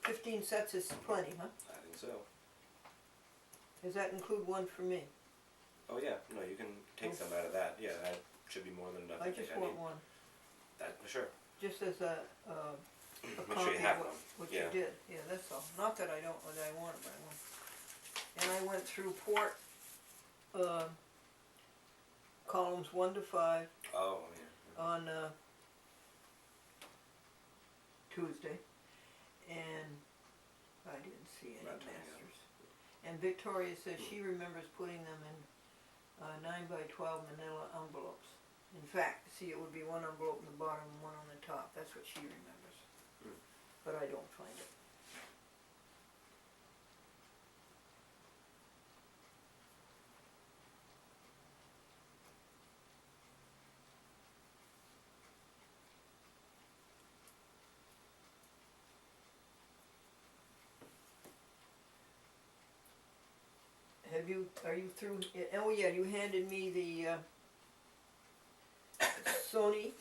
15 sets is plenty, huh? I think so. Does that include one for me? Oh yeah, no, you can take some out of that. Yeah, that should be more than enough. I just want one. That, sure. Just as a Make sure copy you have of one. what Yeah. you did. Yeah, that's all. Not that I don't, that I want it, but I want it. And I went through port, columns 1 to 5 Oh, yeah. on Tuesday, and I didn't see any Not turning out. masters. And Victoria says she remembers putting them in 9 by 12 manila envelopes. In fact, see, it would be one envelope in the bottom and one on the top. That's what she remembers. But I don't find it. Are you through? Oh yeah, you handed me the Sony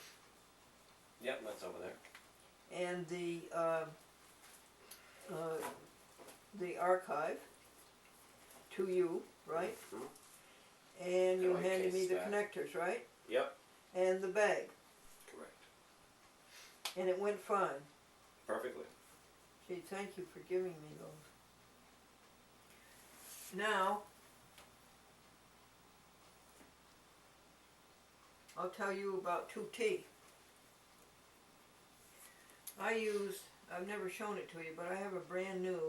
Yep, that's over there. and the archive to you, right? Mm-hmm. And you Like handed me case the back. connectors, right? Yep. And the bag, Correct. and it went fine. Perfectly. Gee, thank you for giving me those. Now, I'll tell you about 2T. I've never shown it to you, but I have a brand new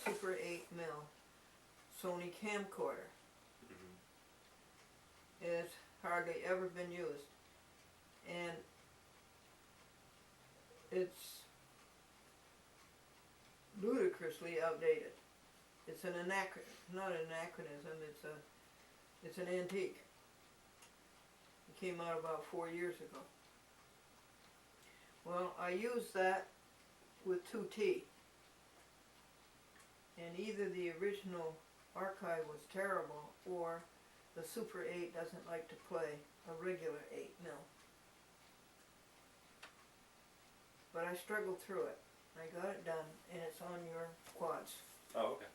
Super 8 mil Sony camcorder. Mm-hmm. It's hardly ever been used, and it's ludicrously outdated. It's an not an anachronism, it's an antique. It came out about 4 years ago. Well, I used that with 2T, and either the original archive was terrible or the Super 8 doesn't like to play a regular 8 mil. But I struggled through it. I got it done, and it's on your quads. Oh, okay.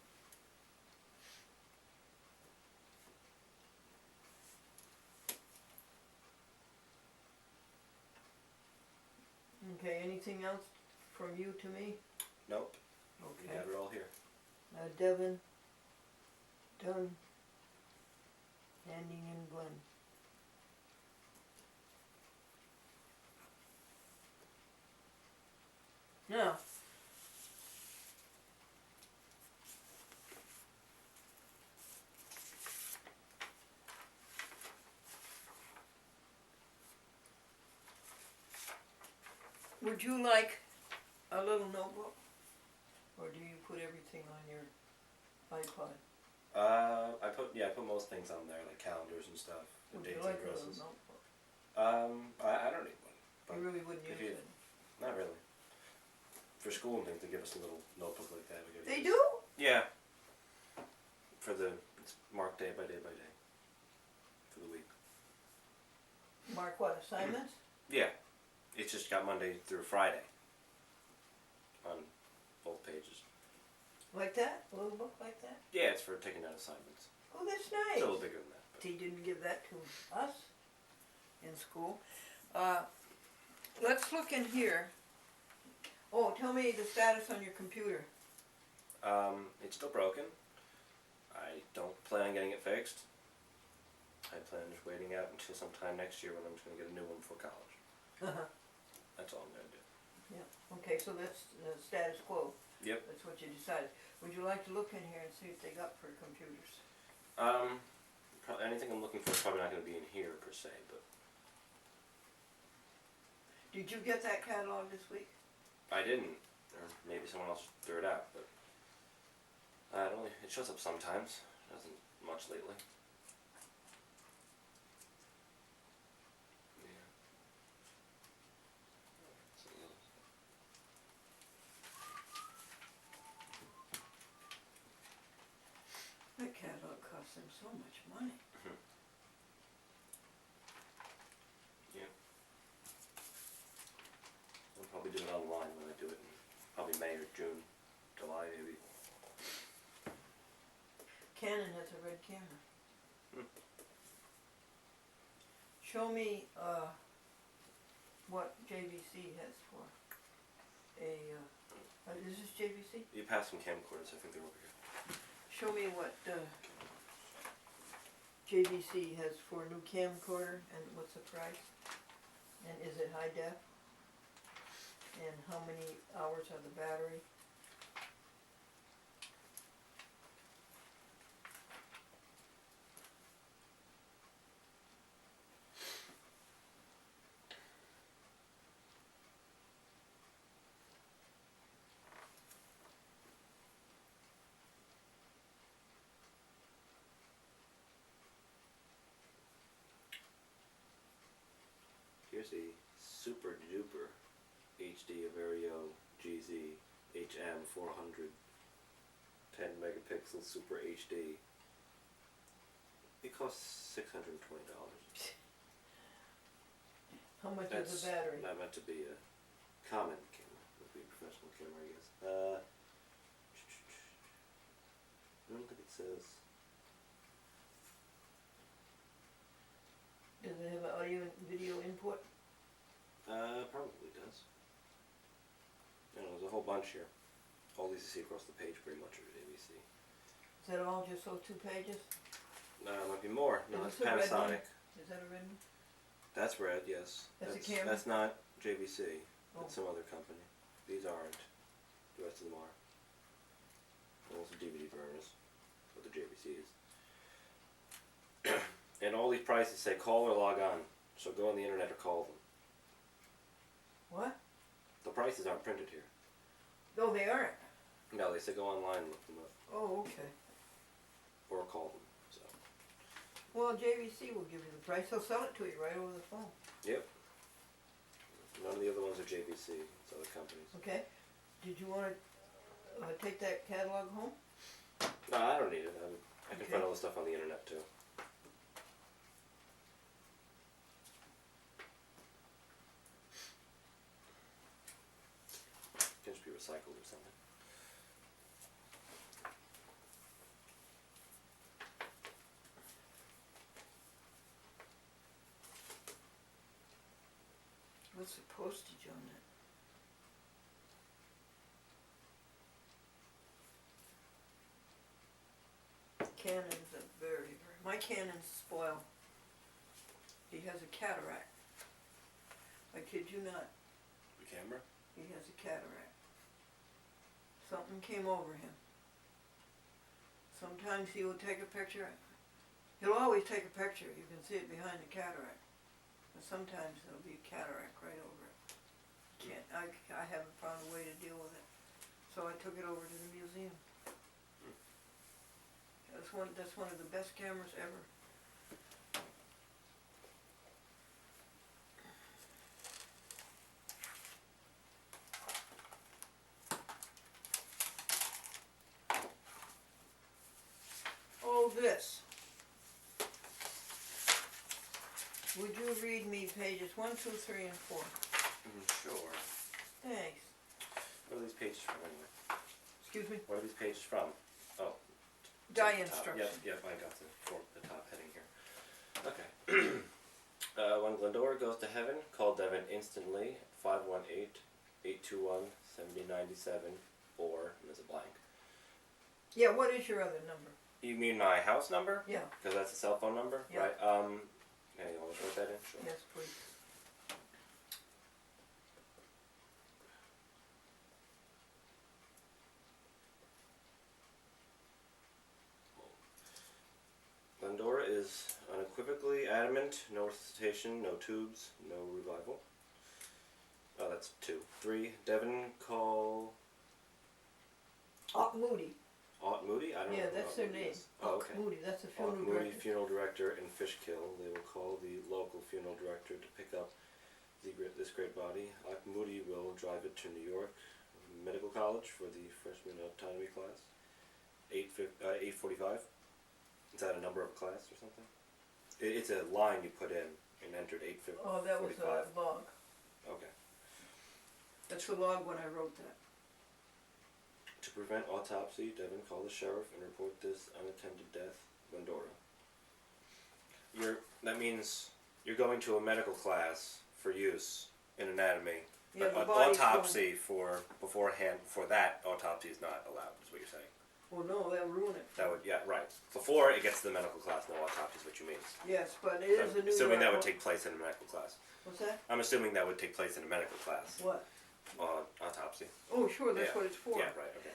Okay, anything else from you to me? Nope. You Okay. got it all here. Devin Glen, handing in Glen. Now, would you like a little notebook, or do you put everything on your iPod? I put most things on there, like calendars and stuff, and Would you dates like and a little addresses. notebook? I don't need one. But You really wouldn't if use you- it. Not really. For school and things, they give us a little notebook like that. They do? Yeah. It's marked day by day by day. For the week. Mark what, assignments? Yeah. It's just got Monday through Friday. On both pages. Like that? A little book like that? Yeah, it's for taking out assignments. Oh, that's It's a nice. little bigger than that. But He didn't give that to us in school. Let's look in here. Oh, tell me the status on your computer. it's still broken. I don't plan on getting it fixed. I plan on just waiting out until sometime next year when I'm just going to get a new one for college. That's all I'm going to do. Yeah, okay, so that's the status quo. Yep. That's what you decided. Would you like to look in here and see if they got for computers? Anything I'm looking for is probably not going to be in here per se, but Did you get that catalog this week? I didn't, or maybe someone else threw it out. But it shows up sometimes. It doesn't much lately. Yeah. That catalog cost them so much money. Yeah. I'll probably do it online when I do it in probably May or June. July maybe. Canon has a red camera. Hmm. Show me, what JVC has for is this JVC? You passed some camcorders, I think they're over here. Show me what, JVC has for a new camcorder and what's the price? And is it high def? And how many hours are the battery? Here's the Super Duper HD Averio GZ HM 400 10 megapixel Super HD. It costs $620. How much That's is the battery? not meant to be a common camera. It would be a professional camera, I guess. I don't think it says. Does it have an audio and video input? Probably does. You know, there's a whole bunch here. All these you see across the page pretty much are ABC. Is that all, just those 2 pages? No, it might be more. No, Is that's this a red one? Panasonic. Is that a red one? That's red, yes. That's a camera? That's not JVC. Oh. It's some other company. These aren't. The rest of them are. Also DVD burners. What the JVC is. And all these prices say call or log on. So go on the internet or call them. What? The prices aren't printed here. No, they aren't. No, they say go online and look them up. Oh, okay. Or call them. So. Well, JVC will give you the price. They'll sell it to you right over the phone. Yep. None of the other ones are JVC. It's other companies. Okay. Did you want to take that catalog home? No, I don't need it. I can Okay. find all the stuff on the internet too. Can just be recycled or something. What's the postage on that? Canon's a very, my Canon's spoiled. He has a cataract. I kid you not, The camera? he has a cataract. Something came over him. Sometimes he will take a picture. He'll always take a picture. You can see it behind the cataract. But sometimes there'll be a cataract right over it. I haven't found a way to deal with it. So I took it over to the museum. That's one of the best cameras ever. Oh, this. Would you read me pages 1, 2, 3, and 4? Sure. Thanks. What are these pages from anyway? Excuse me? What are these pages from? Oh. Die at the top. instructions. Yep, I got the top heading here. Okay. When Glendora goes to heaven, call Devin instantly at 518-821-7097 or, and there's a blank. Yeah, what is your other number? You mean my house number? Yeah. Because that's a cell phone number? Yeah. Right. Yeah, you want to write that in? Sure. Yes, please. Glendora is unequivocally adamant, no resuscitation, no tubes, no revival. Oh, that's 2. 3, Devin call Moody. Aunt Moody? I don't know. Yeah, who that's Aunt their Moody name. is. Oh, okay. Moody, that's the Aunt funeral Moody, director. funeral director in Fishkill. They will call the local funeral director to pick up this great body. Aunt Moody will drive it to New York Medical College for the freshman autonomy class. 8:45. Is that a number of a class or something? It's a line you put in and entered 8:45. Oh, that was a log. Okay. That's the log when I wrote that. To prevent autopsy, Devin, call the sheriff and report this unattended death, Glendora. That means you're going to a medical class for use in anatomy. Yeah, But the body's autopsy for that autopsy is not allowed, is what you're saying. Well, no, they'll ruin it. That would, yeah, right. Before it gets to the medical class, no autopsy is what you mean. Yes, but it is a New Assuming that York would take place in a medical class. What's that? I'm assuming that would take place in a medical class. What? Autopsy. Oh, sure, that's Yeah. what it's for. Yeah, right, okay.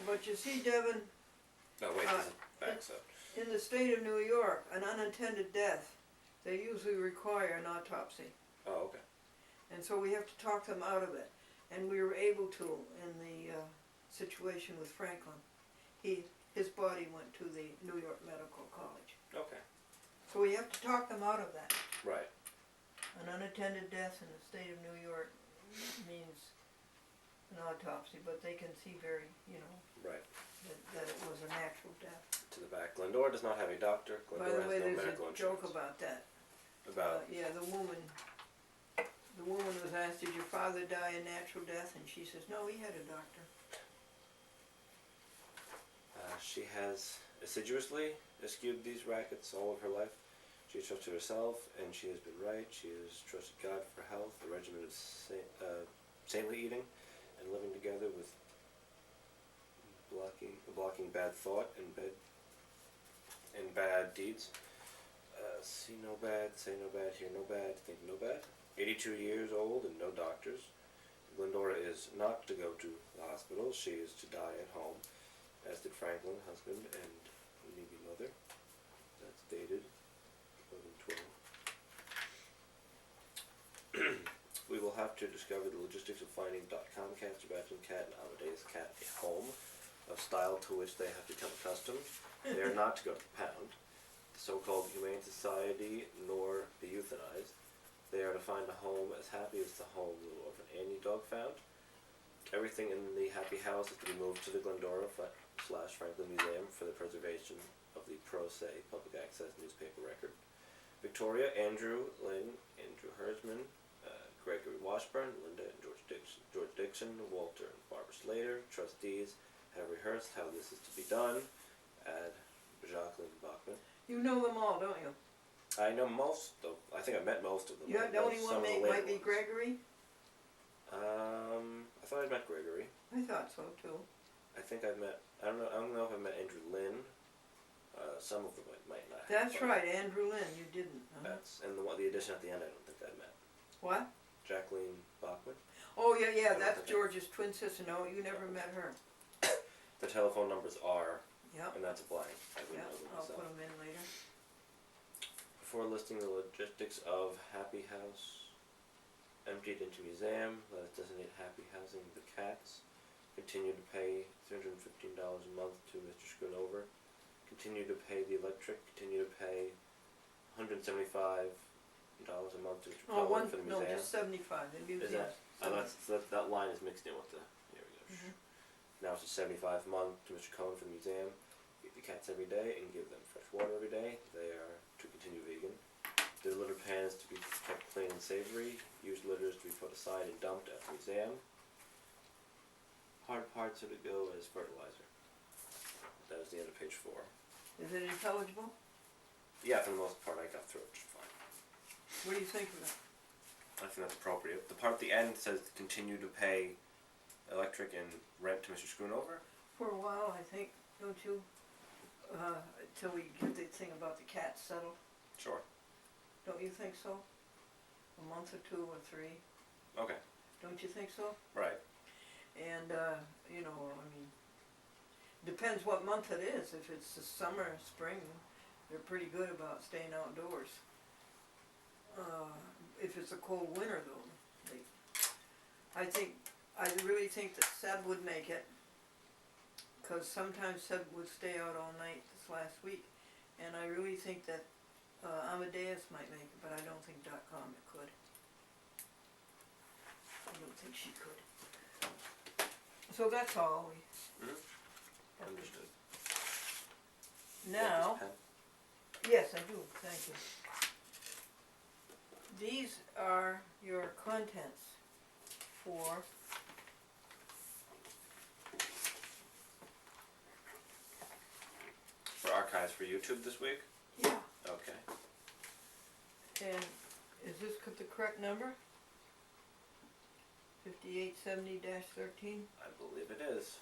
But you see, Devin, No, wait, this is backs up. in the state of New York, an unattended death, they usually require an autopsy. Oh, okay. And so we have to talk them out of it. And we were able to in the situation with Franklin. His body went to the New York Medical College. Okay. So we have to talk them out of that. Right. An unattended death in the state of New York means an autopsy, but they can see very, Right. that it was a natural death. To the back. Glendora does not have a doctor. By Glendora the way, has no there's medical a insurance. joke about that. About Yeah, the woman was asked, did your father die a natural death? And she says, no, he had a doctor. she has assiduously eschewed these rackets all of her life. She has trusted herself, and she has been right. She has trusted God for health, a regimen of saintly eating, and living together with blocking bad thought and bad deeds. See no bad, say no bad, hear no bad, think no bad. 82 years old and no doctors. Glendora is not to go to the hospital. She is to die at home, as did Franklin, husband, and maybe mother. That's dated 11/12. We will have to discover the logistics of finding Comcast, Sebastian Cat, and Amadeus Cat a home, a style to which they have become accustomed. They are not to go to the pound, the so-called Humane Society, nor be euthanized. They are to find a home as happy as the home little orphan Annie dog found. Everything in the happy house is to be moved to the Glendora / Franklin Museum for the preservation of the pro se public access newspaper record. Victoria, Andrew, Lynn, Andrew Hersman, Gregory Washburn, Linda and George Dixon, Walter and Barbara Slater, trustees, have rehearsed how this is to be done. Add Jacqueline Bachman. You know them all, don't you? I know most of, I think I met most of them. Yeah, the only one might be Gregory? I thought I'd met Gregory. I thought so too. I think I've met, I don't know if I met Andrew Lynn. Some of them might not have. That's right, Andrew Lynn, you didn't. That's, and the addition at the end I don't think I met. What? Jacqueline Bachman. Oh, yeah, that's George's twin sister. No, you never met her. The telephone numbers are, Yep, and that's a blank. I wouldn't yep, know them I'll myself. put them in later. Before listing the logistics of Happy House, emptied into museum, let us designate Happy Housing the Cats. Continue to pay $315 a month to Mr. Schoonover. Continue to pay the electric. Continue to pay $175 a month to Mr. Oh, Cohen for the museum. no, just 75, the Is museum. that line is mixed in with the, here we go. Mhm. Now it's just $75 a month to Mr. Cohen for the museum. Feed the cats every day and give them fresh water every day. They are to continue vegan. The litter pans to be kept clean and savory. Used litters to be put aside and dumped at the museum. Hard parts are to go as fertilizer. That is the end of page 4. Is it intelligible? Yeah, for the most part I got through it just fine. What do you think of it? I think that's appropriate. The part at the end says continue to pay electric and rent to Mr. Schoonover. For a while, I think, don't you? Till we get the thing about the cats settled. Sure. Don't you think so? A month or 2 or 3. Okay. Don't you think so? Right. And, depends what month it is. If it's the summer, spring, they're pretty good about staying outdoors. If it's a cold winter though, I really think that Seb would make it. Cause sometimes Seb would stay out all night this last week. And I really think that Amadeus might make it, but I don't think .com could. I don't think she could. So that's all we. Understood. Now, Want this pen? yes, I do, thank you. These are your contents for archives for YouTube this week? Yeah. Okay. And is this the correct number? 5870-13? I believe it is.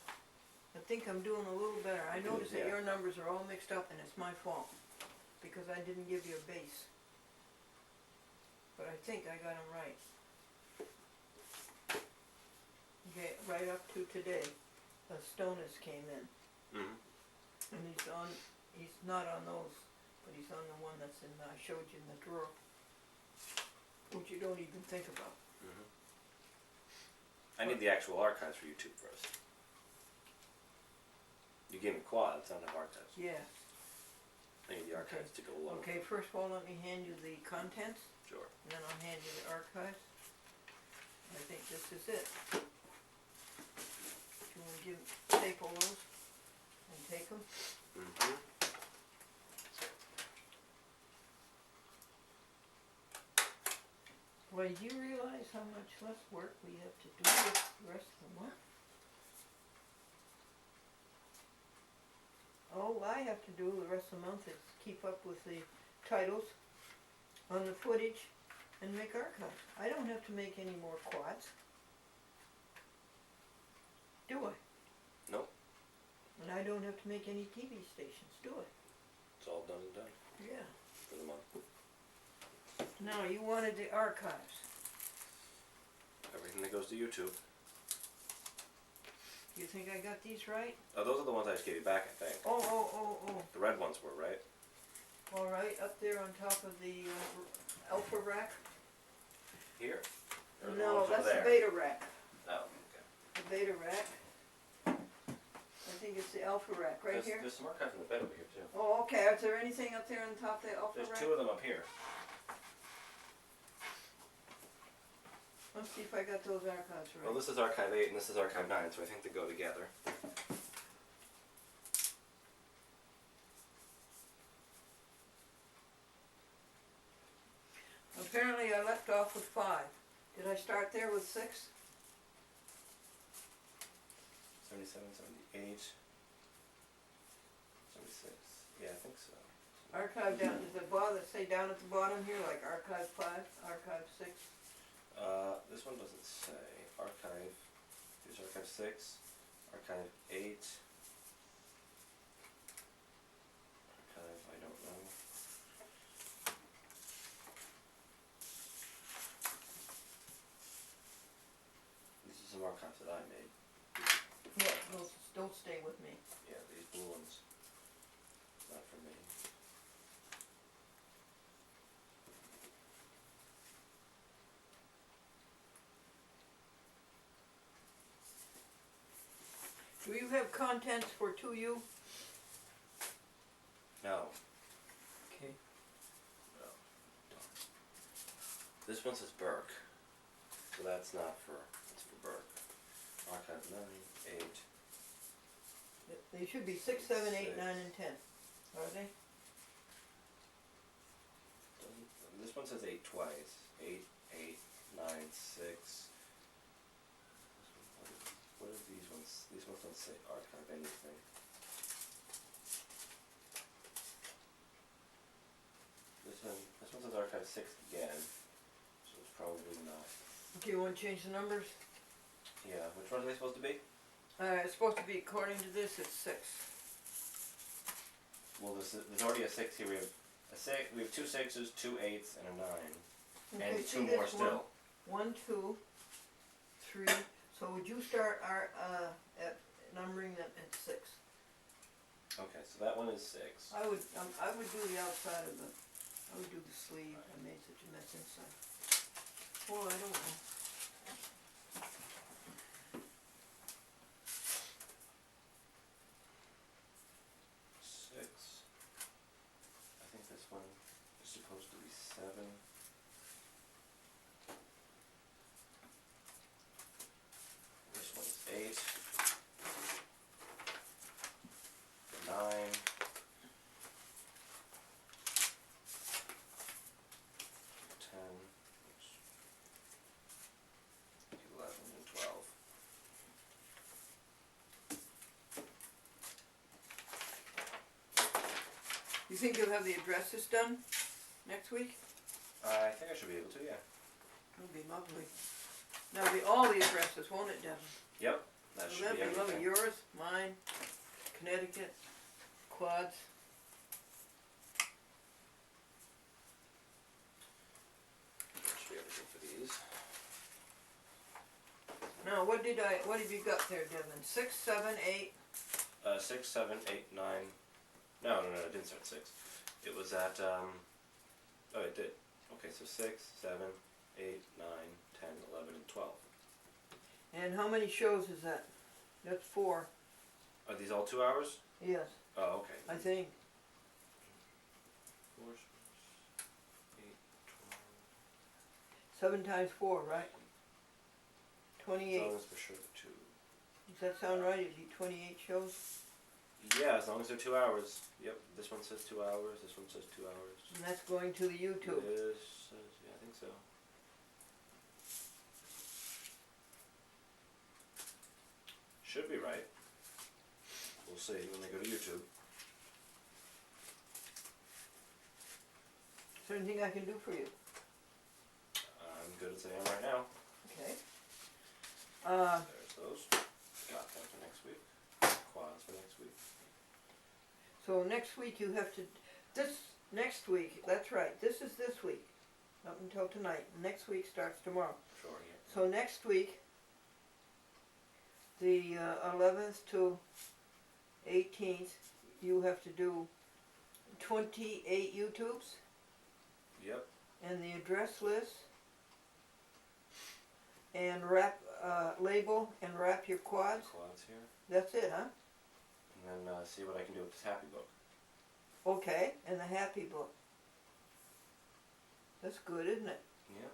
I think I'm doing a little better. I noticed that Yeah. your numbers are all mixed up and it's my fault. Because I didn't give you a base. But I think I got them right. Okay, right up to today, Stonus came in. Mm-hmm. And he's not on those, but he's on the one that's in, I showed you in the drawer. Which you don't even think about. Mm-hmm. I need the actual archives for YouTube first. You gave me quads, I don't have archives. Yeah. I need the archives to go along. Okay, first of all, let me hand you the contents, Sure. and then I'll hand you the archives. I think this is it. Do you want to staple those and take them? Mm-hmm. Well, do you realize how much less work we have to do with the rest of the month? All I have to do the rest of the month is keep up with the titles on the footage and make archives. I don't have to make any more quads. Do I? Nope. And I don't have to make any TV stations, do I? It's all done and done Yeah. for the month. Now, you wanted the archives. Everything that goes to YouTube. You think I got these right? Oh, those are the ones I just gave you back, I think. Oh. The red ones were, right? All right, up there on top of the alpha rack? Here? Or the No, ones over that's the there? beta rack. Oh, okay. The beta rack. I think it's the alpha rack, right here. There's some archives in the bed over here, too. Oh, okay, is there anything up there on top of the alpha There's rack? two of them up here. Let's see if I got those archives right. Well, this is archive 8 and this is archive 9, so I think they go together. Apparently I left off with 5. Did I start there with 6? 77, 78, 76. Yeah, I think so. Archive down, does it bother say down at the bottom here, like archive 5, archive 6? This one doesn't say. Archive, here's archive 6, archive 8, archive, I don't know. These are some archives that I made. Yeah, those don't stay with me. Yeah, these blue ones. Not for me. Do you have contents for 2U? No. Okay. No. Darn. This one says Burke. So that's not for, it's for Burke. Archive 9, 8. They should be 6, 7, 8, 6. 9, and 10. Are they? This one says 8 twice. 8, 8, 9, 6. What are these ones? These ones don't say archive anything. This one says archive 6 again. So it's probably not. Do you want to change the numbers? Yeah, which one are they supposed to be? It's supposed to be, according to this, it's 6. Well, there's already a 6 here. We have a 6. We have 2 6s, 2 8s, and a 9, Okay, and see 2 more this still. 1, 2, 3. So would you start at numbering them at 6? Okay, so that one is 6. I would do the outside of the. I would do the sleeve. I made such a mess inside. Well, I don't know. I think this one is supposed to be 7. This one's 8. 9. 10. You think you'll have the addresses done next week? I think I should be able to, yeah. That'll be lovely. That'll be all the addresses, won't it, Devin? Yep, that So should that'll be be lovely. everything. Yours, mine, Connecticut, Quads. That should be everything for these. Now, what have you got there, Devin? 6, 7, 8. 6, 7, 8, 9. No, it didn't start 6. It was at, oh, it did. Okay, so 6, 7, 8, 9, 10, 11, and 12. And how many shows is that? That's 4. Are these all 2 hours? Yes, Oh, okay. I think. 4, 6, 8, 12. 7 times 4, right? 28. As long as for sure the 2. Does that sound right? Is he 28 shows? Yeah, as long as they're 2 hours. Yep, this one says 2 hours, this one says 2 hours. And that's going to the YouTube. This says, yeah, I think so. Should be right. We'll see when they go to YouTube. Is there anything I can do for you? I'm good as I am right now. Okay. There's those. Got them for next week. Quads for next week. So next week you have to, next week, that's right, this is this week, up until tonight. Next week starts tomorrow. Sure, yeah. So next week, the 11th to 18th, you have to do 28 YouTubes Yep. and the address list and label and wrap your quads. Quads here. That's it, huh? And then see what I can do with this happy book. Okay, and the happy book. That's good, isn't it? Yep.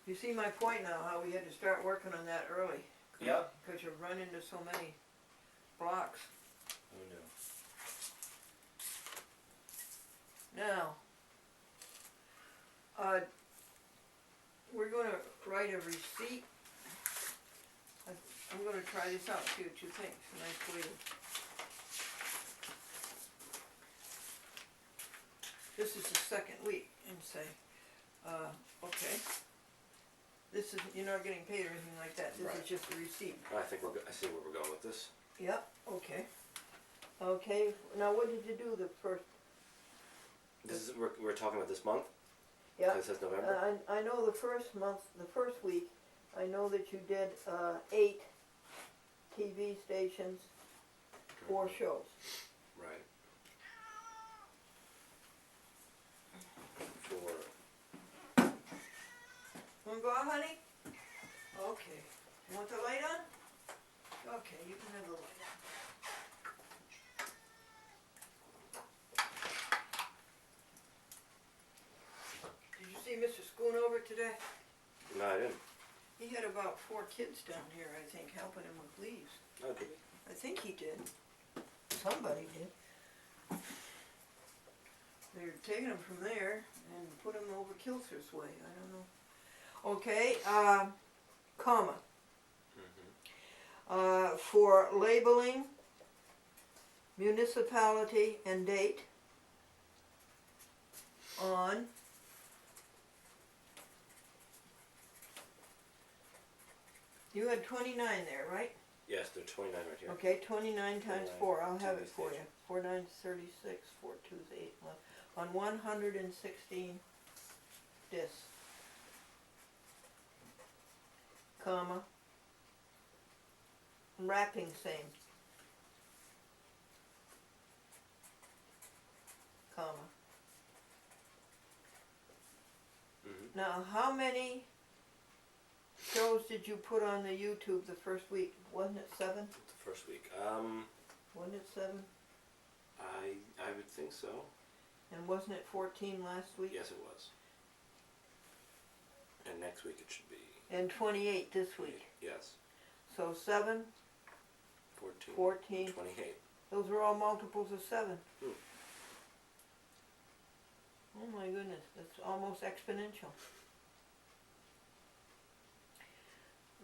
You see my point now, how we had to start working on that early. Yep. Because you run into so many blocks. Who knew? Now, we're going to write a receipt. I'm going to try this out, see what you think. It's a nice way to... This is the second week, and say, okay, this is, you're not getting paid or anything like that. This Right. is just a receipt. I think I see where we're going with this. Yep, okay. Okay, now what did you do the first? This is we're talking about this month. Yeah, It says November. I know the first month, the first week, I know that you did 8 TV stations, 4 shows. Right. 4. Wanna go out, honey? Okay. You want the light on? Okay, you can have the light on. Did you see Mr. Schoonover today? No, I didn't. He had about 4 kids down here, I think, helping him with leaves. No, did I think he did. Somebody did. They're taking them from there and put them over Kilser's way. I don't know. Okay, comma. For labeling, municipality and date on you had 29 there, right? Yes, there are 29 right here. Okay, 29 times 29 4. I'll have TV it for you. station. 4 9 is 36, 4 2 is 8. On 116 discs. Comma. Wrapping same. Comma. Mm-hmm. Now, how many shows did you put on the YouTube the first week? Wasn't it 7? The first week. Wasn't it 7? I would think so. And wasn't it 14 last week? Yes, it was. And next week it should be. And 28 this week. Yes. So 7, 14. 14. 28. Those are all multiples of 7. Hmm. Oh my goodness, that's almost exponential.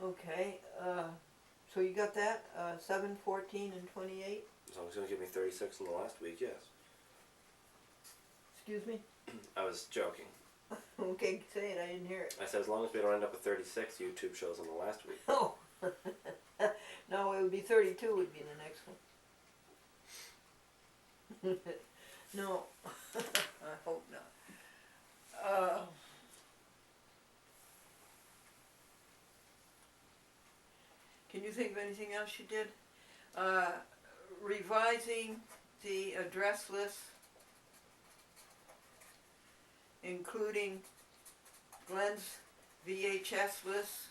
Okay, so you got that? 7, 14, and 28? As long as it's going to give me 36 in the last week, yes. Excuse me? I was joking. Okay, say it, I didn't hear it. I said as long as we don't end up with 36 YouTube shows in the last week. Oh! No, it would be 32 would be the next one. No, I hope not. Can you think of anything else you did? Revising the address list, including Glenn's VHS list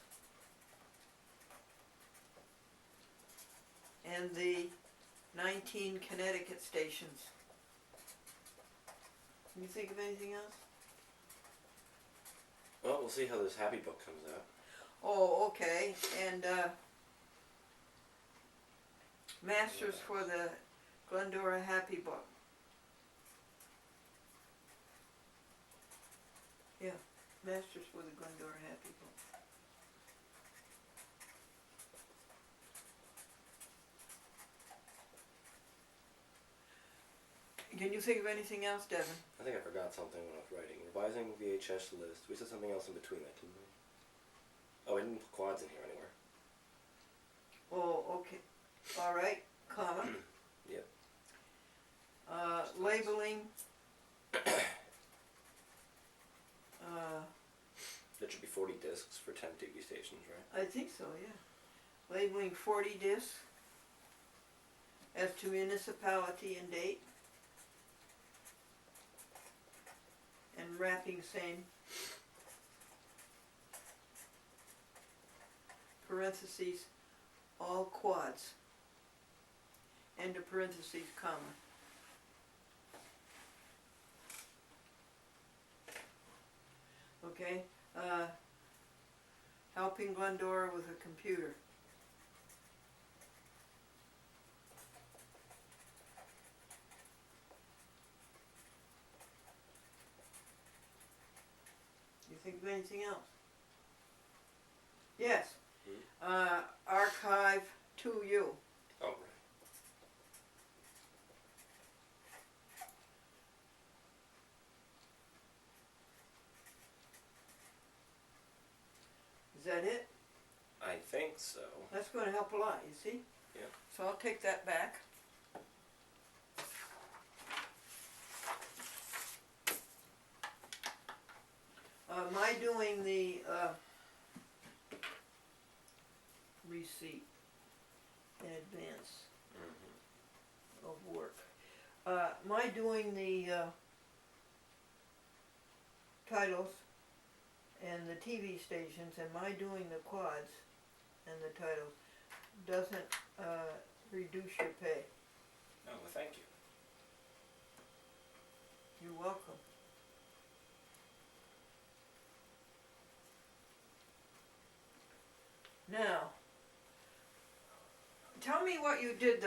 and the 19 Connecticut stations. Can you think of anything else? Well, we'll see how this happy book comes out. Oh, okay, and masters for the Glendora Happy Book. Yeah, masters for the Glendora Happy Book. Can you think of anything else, Devin? I think I forgot something when I was writing. Revising VHS list. We said something else in between that, didn't we? Oh, I didn't put quads in here anywhere. Oh, okay. All right, comma. Yep. Labeling. There should be 40 discs for 10 TV stations, right? I think so, yeah. Labeling 40 discs as to municipality and date. And wrapping same. Parentheses, all quads. End of parentheses, comma. Okay, helping Glendora with a computer. You think of anything else? Yes. Archive to you. Oh, right. Is that it? I think so. That's going to help a lot, you see? Yeah. So I'll take that back. My doing the receipt in advance of work. My doing the titles and the TV stations and my doing the quads and the titles doesn't reduce your pay. Oh, well, thank you. You're welcome. Now, tell me what you did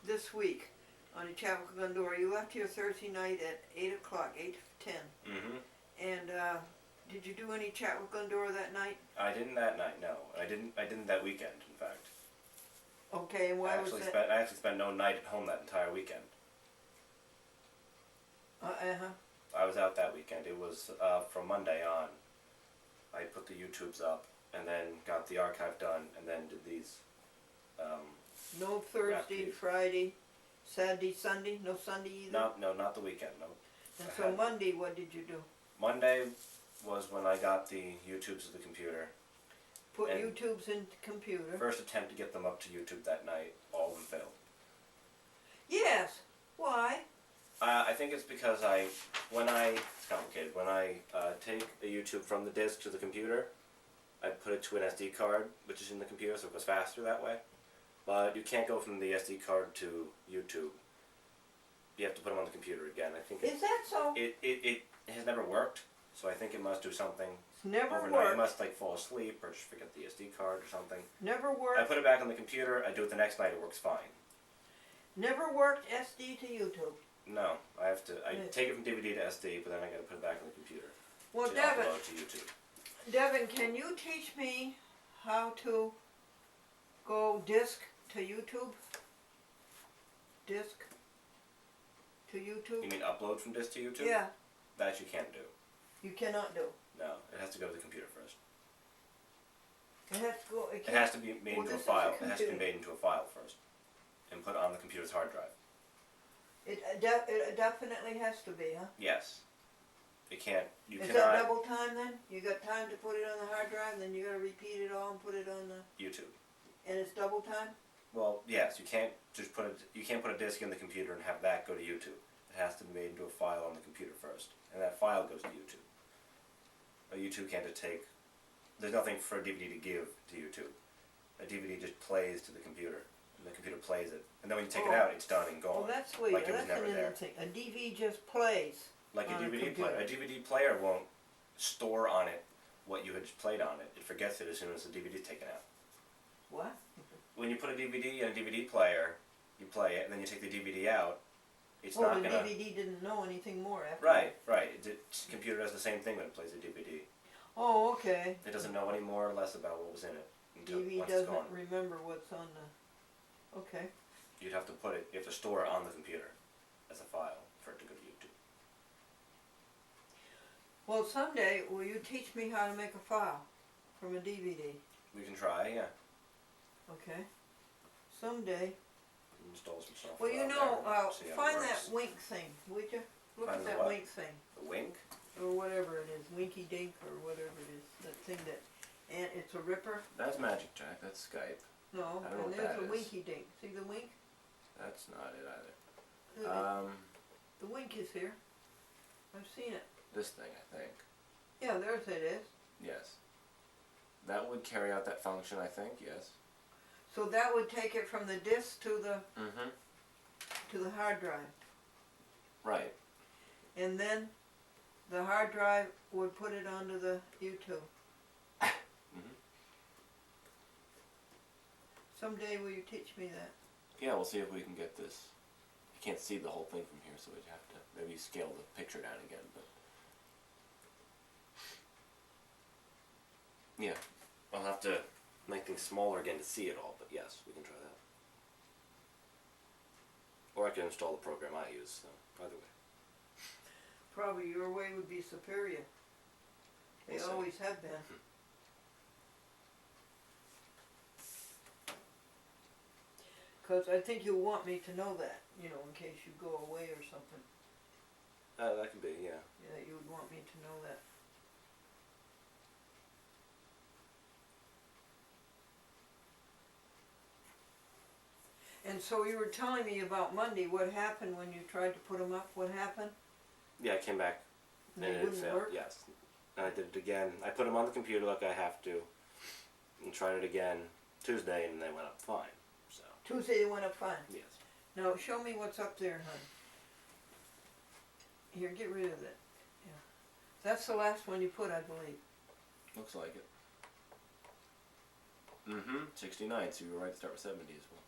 this week on the Chapel Glendora. You left here Thursday night at 8 o'clock, 8 to 10. Mm-hmm. And did you do any chat with Glendora that night? I didn't that night, no. I didn't that weekend, in fact. Okay, and why was that? I actually spent no night at home that entire weekend. I was out that weekend. It was from Monday on. I put the YouTubes up and then got the archive done and then did these. No Thursday, Rapid. Friday, Saturday, Sunday? No Sunday either? No, not the weekend, no. And so Monday, what did you do? Monday was when I got the YouTubes to the computer. Put And YouTubes in the computer. First attempt to get them up to YouTube that night, all of them failed. Yes. Why? I think it's because it's complicated. When I take a YouTube from the disk to the computer, I put it to an SD card, which is in the computer, so it goes faster that way. But you can't go from the SD card to YouTube. You have to put them on the computer again. I think Is that so? it has never worked, so I think it must do something It's never overnight. It worked. must like fall asleep or just forget the SD card or something. Never I worked. put it back on the computer. I do it the next night. It works fine. Never worked SD to YouTube. No, I have to. I Yeah. take it from DVD to SD, but then I got to put it back on the computer Well, to Devin, upload to YouTube. Devin, can you teach me how to go disc to YouTube? Disc? to YouTube? You mean upload from disk to YouTube? Yeah, That you can't do. you cannot do. No, it has to go to the computer first. It has to go, It has to be made into a this is file. a It has to be computer. made into a file first, and put on the computer's hard drive. It definitely has to be, huh? Yes. It can't. You Is cannot. that double time then? You got time to put it on the hard drive, then you gotta repeat it all and put it on the, YouTube. and it's double time? Well, yes. You can't just put it. You can't put a disk in the computer and have that go to YouTube. It has to be made into a file on the computer first, and that file goes to YouTube. A YouTube can't just take. There's nothing for a DVD to give to YouTube. A DVD just plays to the computer, and the computer plays it. And then when you take it out, it's done and gone. Oh, that's sweet. Like it was That's never an there. interesting. A DV just plays. Like a on a DVD player. A computer. DVD player won't store on it what you had just played on it. It forgets it as soon as the DVD is taken out. What? When you put a DVD in a DVD player, you play it, and then you take the DVD out. It's Well, not the gonna. DVD didn't know anything more after. Right. The computer does the same thing when it plays a DVD. Oh, okay. It doesn't know any more or less about what was in it until DV once it's doesn't gone. remember what's on the. Okay. You'd have to put it. You have to store it on the computer as a file for it to go to YouTube. Well, someday will you teach me how to make a file from a DVD? We can try. Yeah. Okay. Someday. Install some software. Well, you out know, there and see how it find works. that wink thing, would you? Look Find at the that what? wink thing, The wink. or whatever it is, Winky Dink, or whatever it is. That thing that, and it's a ripper. That's Magic Jack. That's Skype. No, I don't know and what there's that a is. Winky Dink. See the wink? That's not it either. Look at- the wink is here. I've seen it. This thing, I think. Yeah, there's it is. Yes. That would carry out that function, I think. Yes. So that would take it from the disk to Mm-hmm. the hard drive, Right. and then the hard drive would put it onto the YouTube. Mm-hmm. Someday will you teach me that? Yeah, we'll see if we can get this. I can't see the whole thing from here, so we'd have to maybe scale the picture down again. But yeah, I'll have to make things smaller again to see it all. But yes, we can try that. Or I can install the program I use. So either way. Probably your way would be superior. They We'll see. always have been. Because I think you'll want me to know that, you know, in case you go away or something. That could be, yeah. Yeah, you would want me to know that. And so you were telling me about Monday, what happened when you tried to put them up, what happened? Yeah, I came back And and they it wouldn't failed. work? Yes, and I did it again. I put them on the computer like I have to, and tried it again Tuesday, and they went up fine. So Tuesday they went up fine. yes. Now show me what's up there, hon. Here, get rid of it. Yeah. That's the last one you put, I believe. Looks like it. Mm-hmm. 69, so you were right to start with 70 as well.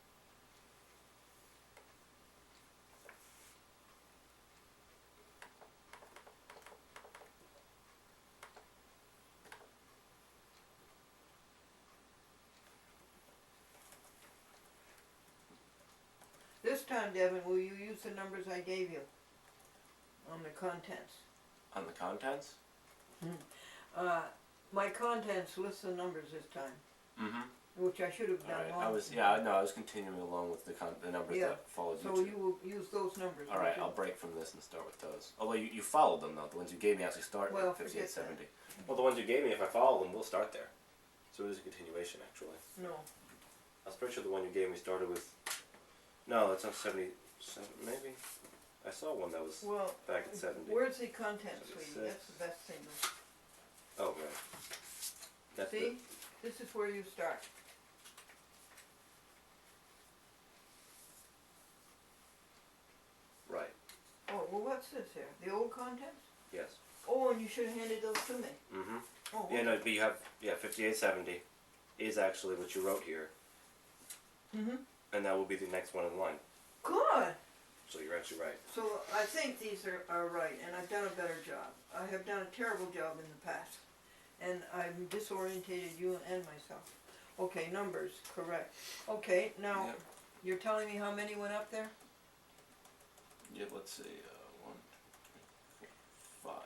This time, Devin, will you use the numbers I gave you on the contents? On the contents? My contents list the numbers this time, Mm-hmm. which I should have done Alright, long. I was continuing along with the numbers Yeah. that followed So YouTube. you will use those numbers. Alright, won't you? I'll break from this and start with those. Although you followed them though, the ones you gave me actually start Well, with forget 5870. Well, the ones you gave me, if I follow them, we'll start there. So it is a continuation actually. No. I was pretty sure the one you gave me started with. No, it's not 77, maybe? I saw one that was Well, back at 70. where's the contents, sweetie? 76. That's the best thing. Oh, right. That's See? This is where you start. Right. Oh, well, what's this here? The old contents? Yes. Oh, and you should have handed those to me. Mm-hmm. Oh, Yeah, no, but you have, 5870 is actually what you wrote here, Mm-hmm. and that will be the next one in line. Good. So you're actually right. So I think these are right, and I've done a better job. I have done a terrible job in the past, and I've disorientated you and myself. Okay, numbers, correct. Okay, now, Yep. you're telling me how many went up there? Yeah, let's see, 1, 2, 3, 4, 5.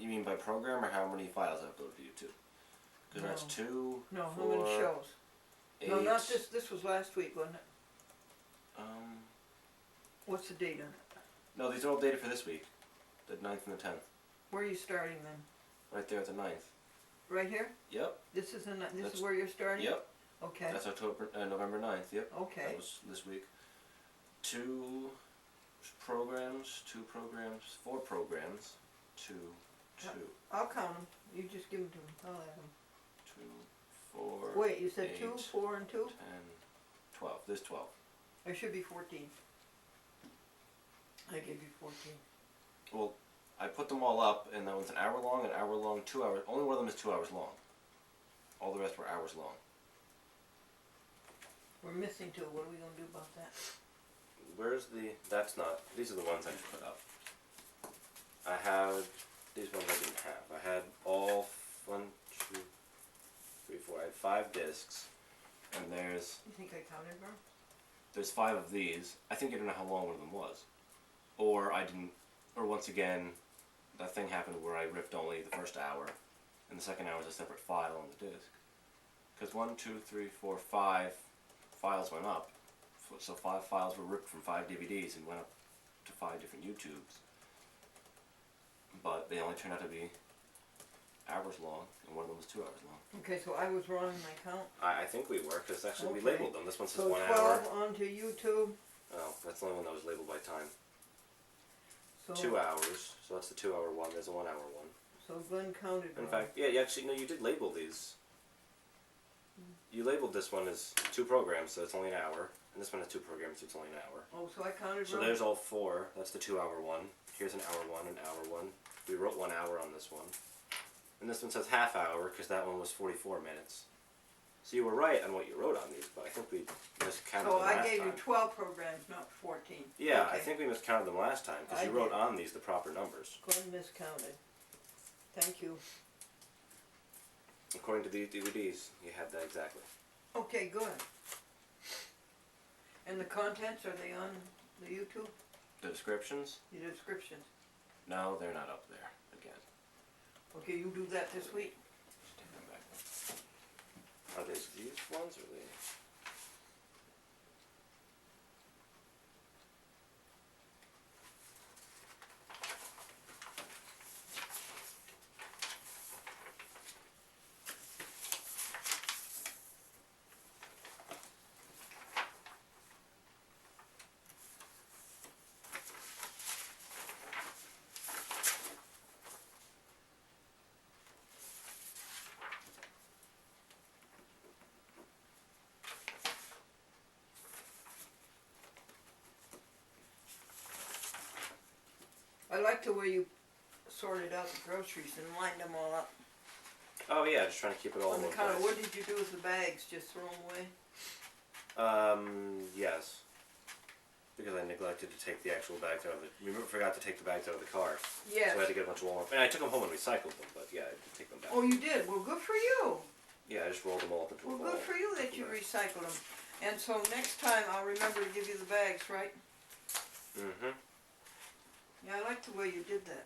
You mean by program or how many files I uploaded to YouTube? Because No. that's 2, No, 4, how many shows? 8. No, not this. This was last week, wasn't it? Um, What's the date on it? no, these are all dated for this week. The 9th and the 10th. Where are you starting then? Right there at the 9th. Right here? Yep. This is this That's- is where you're starting? Yep. Okay. That's November 9th, yep. Okay. That was this week. 2 programs, 4 programs, 2, 2, I'll count them. You just give them to me. I'll add them. 2, 4, Wait, you said 2, 8, 4, and 2? 10, 12. There's 12. There should be 14. I gave you 14. Well, I put them all up, and that one's an hour long, 2 hours. Only one of them is 2 hours long. All the rest were hours long. We're missing 2. What are we going to do about that? Where's the... That's not... These are the ones I should put up. I had... These ones I didn't have. I had all... 1, 2, 3, 4... I had 5 discs. And there's... You think I counted wrong? There's 5 of these. I think you don't know how long one of them was. Or I didn't... Or once again, that thing happened where I ripped only the first hour. And the second hour is a separate file on the disc. Because 1, 2, 3, 4, 5 files went up. So 5 files were ripped from 5 DVDs and went up to 5 different YouTubes. But they only turned out to be hours long, and one of them was 2 hours long. Okay, so I was wrong in my count. I think we were, because actually we Okay. labeled them. This one says So 1 12 hour. onto YouTube. Oh, that's the only one that was labeled by time. So 2 hours, so that's the 2 hour one. There's a 1 hour one. So Glenn counted In wrong. fact, yeah, you actually, no, you did label these. You labeled this one as 2 programs, so it's only an hour. And this one has 2 programs, so it's only an hour. Oh, so I counted So wrong? there's all 4. That's the 2 hour one. Here's an hour one, an hour one. We wrote 1 hour on this one. And this one says half hour, because that one was 44 minutes. So you were right on what you wrote on these, but I think we miscounted So them I last gave time. you 12 programs, not 14. Yeah, I Okay. think we miscounted them last time, because I you wrote did. on these the proper numbers. Glenn miscounted. Thank you. According to these DVDs, you had that exactly. Okay, good. And the contents, are they on the YouTube? The descriptions? The descriptions? No, they're not up there again. Okay, you do that this week? Just take them back. Are these ones or these? I like the way you sorted out the groceries and lined them all up. Oh yeah, just trying to keep it all On in the one counter, place. what did you do with the bags? Just throw them away? Yes. Because I neglected to take the actual bags out of it. We forgot to take the bags out of the car. Yes. So I had to get a bunch of Walmart. And I took them home and recycled them, but yeah, I did take them back. Oh, you did? Well, good for you. Yeah, I just rolled them all up into Well, a ball. good for you that you recycled them. And so next time I'll remember to give you the bags, right? Mm-hmm. Yeah, I like the way you did that.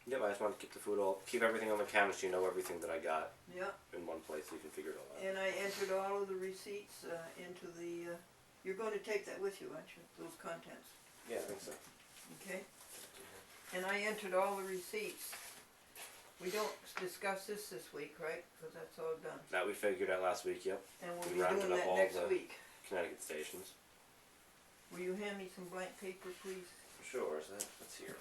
Yep, I just wanted to keep the food keep everything on the counter so you know everything that I got Yeah. in one place so you can figure it all out. And I entered all of the receipts into the, you're going to take that with you, aren't you? Those contents. Yeah, I think so. Okay? And I entered all the receipts. We don't discuss this week, right? Because that's all done. That we figured out last week, yep. And we'll We be rounded doing up that all next the- week. Connecticut stations. Will you hand me some blank paper, please? Sure, so that's here.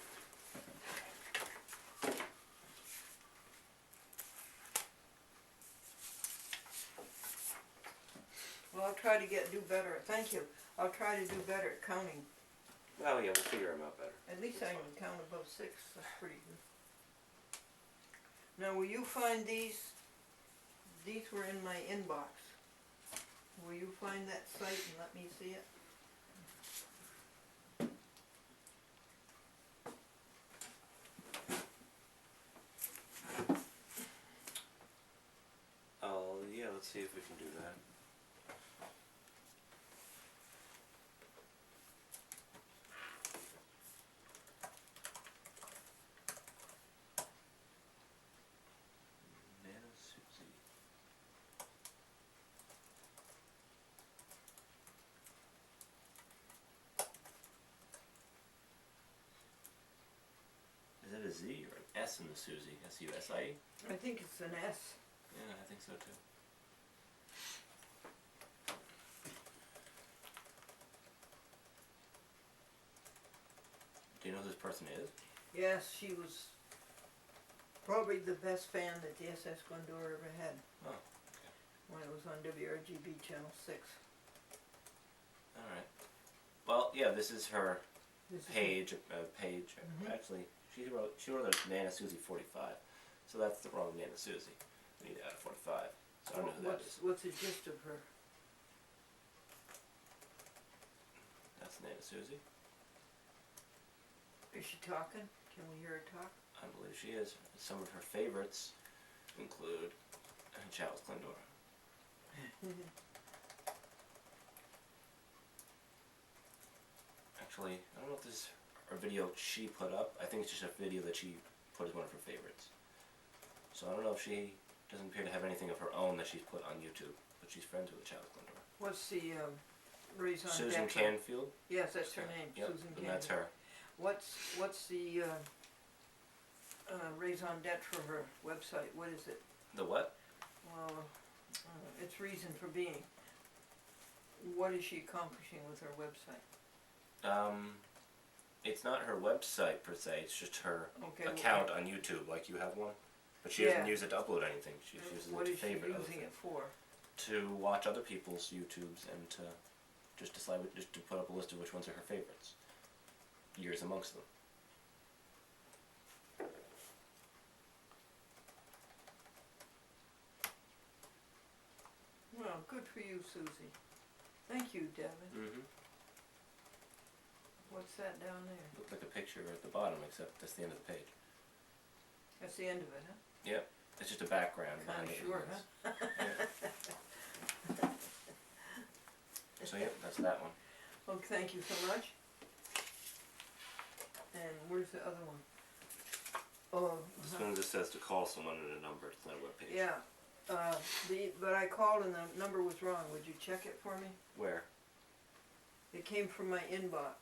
Well, I'll try to do better. Thank you. I'll try to do better at counting. Well, yeah, we'll figure them out better. At least I can count above 6. That's pretty good. Now, will you find these? These were in my inbox. Will you find that site and let me see it? Oh, yeah, let's see if we can do that. Z or an S in the Susie? S-U-S-I-E? I think it's an S. Yeah, I think so too. Do you know who this person is? Yes, she was probably the best fan that the SS Glendora ever had. Oh, okay. When it was on WRGB Channel 6. Alright. Well, yeah, this is her This is page. Mhm. Actually, she wrote a Nana Susie 45. So that's the wrong Nana Susie. We need to add a 45. So I don't know who that is. What's the gist of her? That's Nana Susie. Is she talking? Can we hear her talk? I believe she is. Some of her favorites include Charles Glendora. Actually, I don't know if this is a video she put up. I think it's just a video that she put as one of her favorites. So I don't know if she doesn't appear to have anything of her own that she's put on YouTube, but she's friends with Charles Glendora. What's the raison Susan d'etre? Canfield. Yes, that's her name, Yep, Susan and that's Canfield. her. What's the raison d'etre for her website? What is it? The what? It's reason for being. What is she accomplishing with her website? It's not her website per se. It's just her Okay, account on YouTube, like you have one. But she doesn't use it to upload anything. She just uses it what to is she favorite other using it things. for? To watch other people's YouTubes and to just decide, just to put up a list of which ones are her favorites. Yours amongst them. Well, good for you, Susie. Thank you, Devin. Mm-hmm. What's that down there? Looked like a picture at the bottom, except that's the end of the page. That's the end of it, huh? Yep. It's just a background behind Kinda it. short, huh? Yeah. So yep, that's that one. Well, thank you so much. And where's the other one? Oh, This one just says to call someone at a number. It's not a web page. yeah. But I called and the number was wrong. Would you check it for me? Where? It came from my inbox.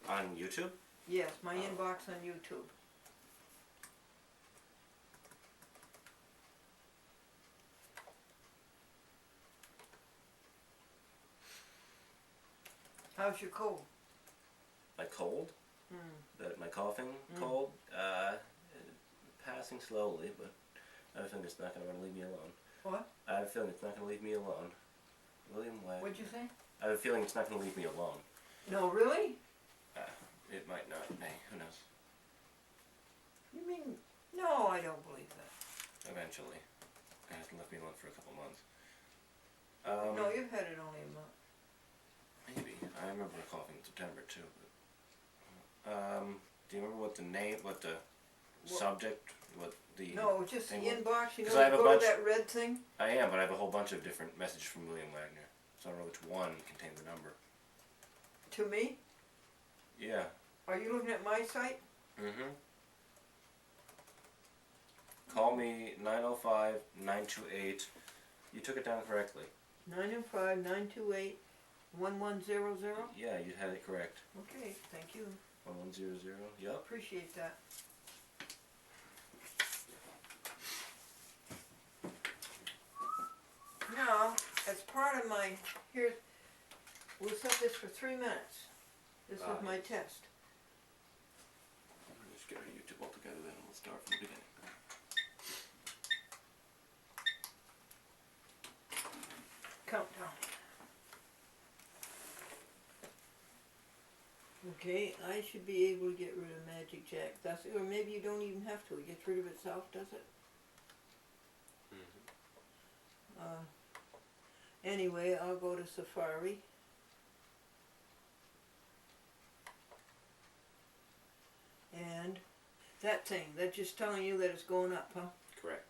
On YouTube? Yes, my Oh. inbox on YouTube. How's your cold? My cold? My coughing Mm. cold? Passing slowly, but I have a feeling it's not going to leave me alone. What? I have a feeling it's not going to leave me alone. William Wagner. What'd you say? I have a feeling it's not going to leave me alone. No, really? It might not. Hey, who knows? You mean, no, I don't believe that. Eventually. It hasn't left me alone for a couple months. No, you've had it only a month. Maybe. I remember coughing in September too. But, do you remember what the name, what the subject, what the... No, just the thing was? inbox, you 'Cause know, I have a go to bunch- that red thing? I am, but I have a whole bunch of different messages from William Wagner. So I don't know which one contained the number. To me? Yeah. Are you looking at my site? Mm-hmm. Call me 905-928. You took it down correctly. 905-928-1100? Yeah, you had it correct. Okay, thank you. 1100. Yep. Appreciate that. Now, as part of my, here, we'll set this for 3 minutes. This is my yes. test. Let's get our YouTube all together then. We'll start from the beginning. Countdown. Okay, I should be able to get rid of Magic Jack. That's, or maybe you don't even have to. It gets rid of itself, does it? Mm-hmm. Anyway, I'll go to Safari. And that thing, that's just telling you that it's going up, huh? Correct.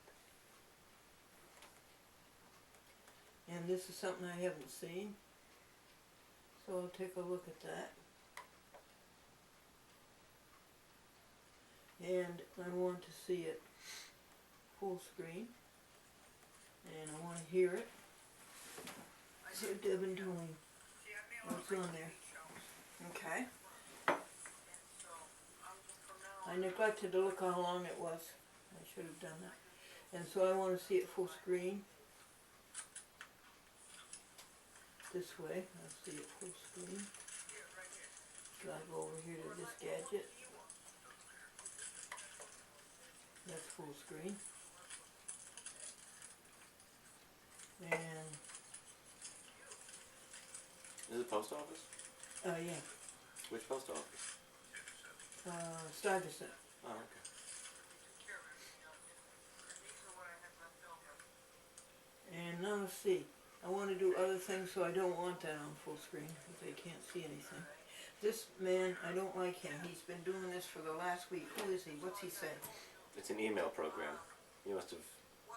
And this is something I haven't seen. So I'll take a look at that. And I want to see it full screen. And I want to hear it. I hear Devin doing what's on there. Okay. I neglected to look how long it was. I should have done that. And so I want to see it full screen. This way, I'll see it full screen. So I go over here to this gadget. That's full screen. And, Is it post office? yeah, Which post office? Stuyvesant. Oh, okay. And now let's see. I want to do other things, so I don't want that on full screen, because they can't see anything. This man, I don't like him. He's been doing this for the last week. Who is he? What's he say? It's an email program. You must have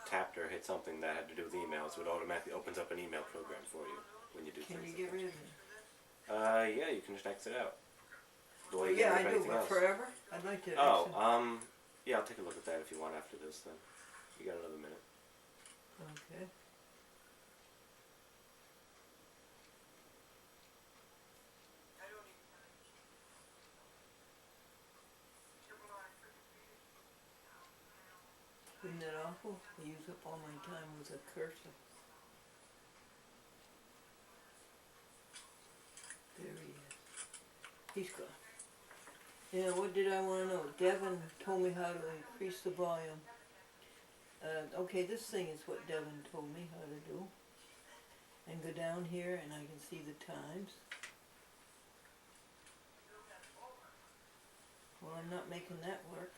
tapped or hit something that had to do with emails. It automatically opens up an email program for you when you do Can things you like get rid that. of him? Yeah, you can just exit out. The way Well, you yeah, get I rid of do, anything but else. forever? I'd like to. Oh, yeah, I'll take a look at that if you want after this then. You got another minute. Okay. Isn't that awful? I use up all my time with a cursor. There he is. He's gone. Yeah, what did I want to know? Devin told me how to increase the volume. Okay, this thing is what Devin told me how to do. And go down here and I can see the times. Well, I'm not making that work.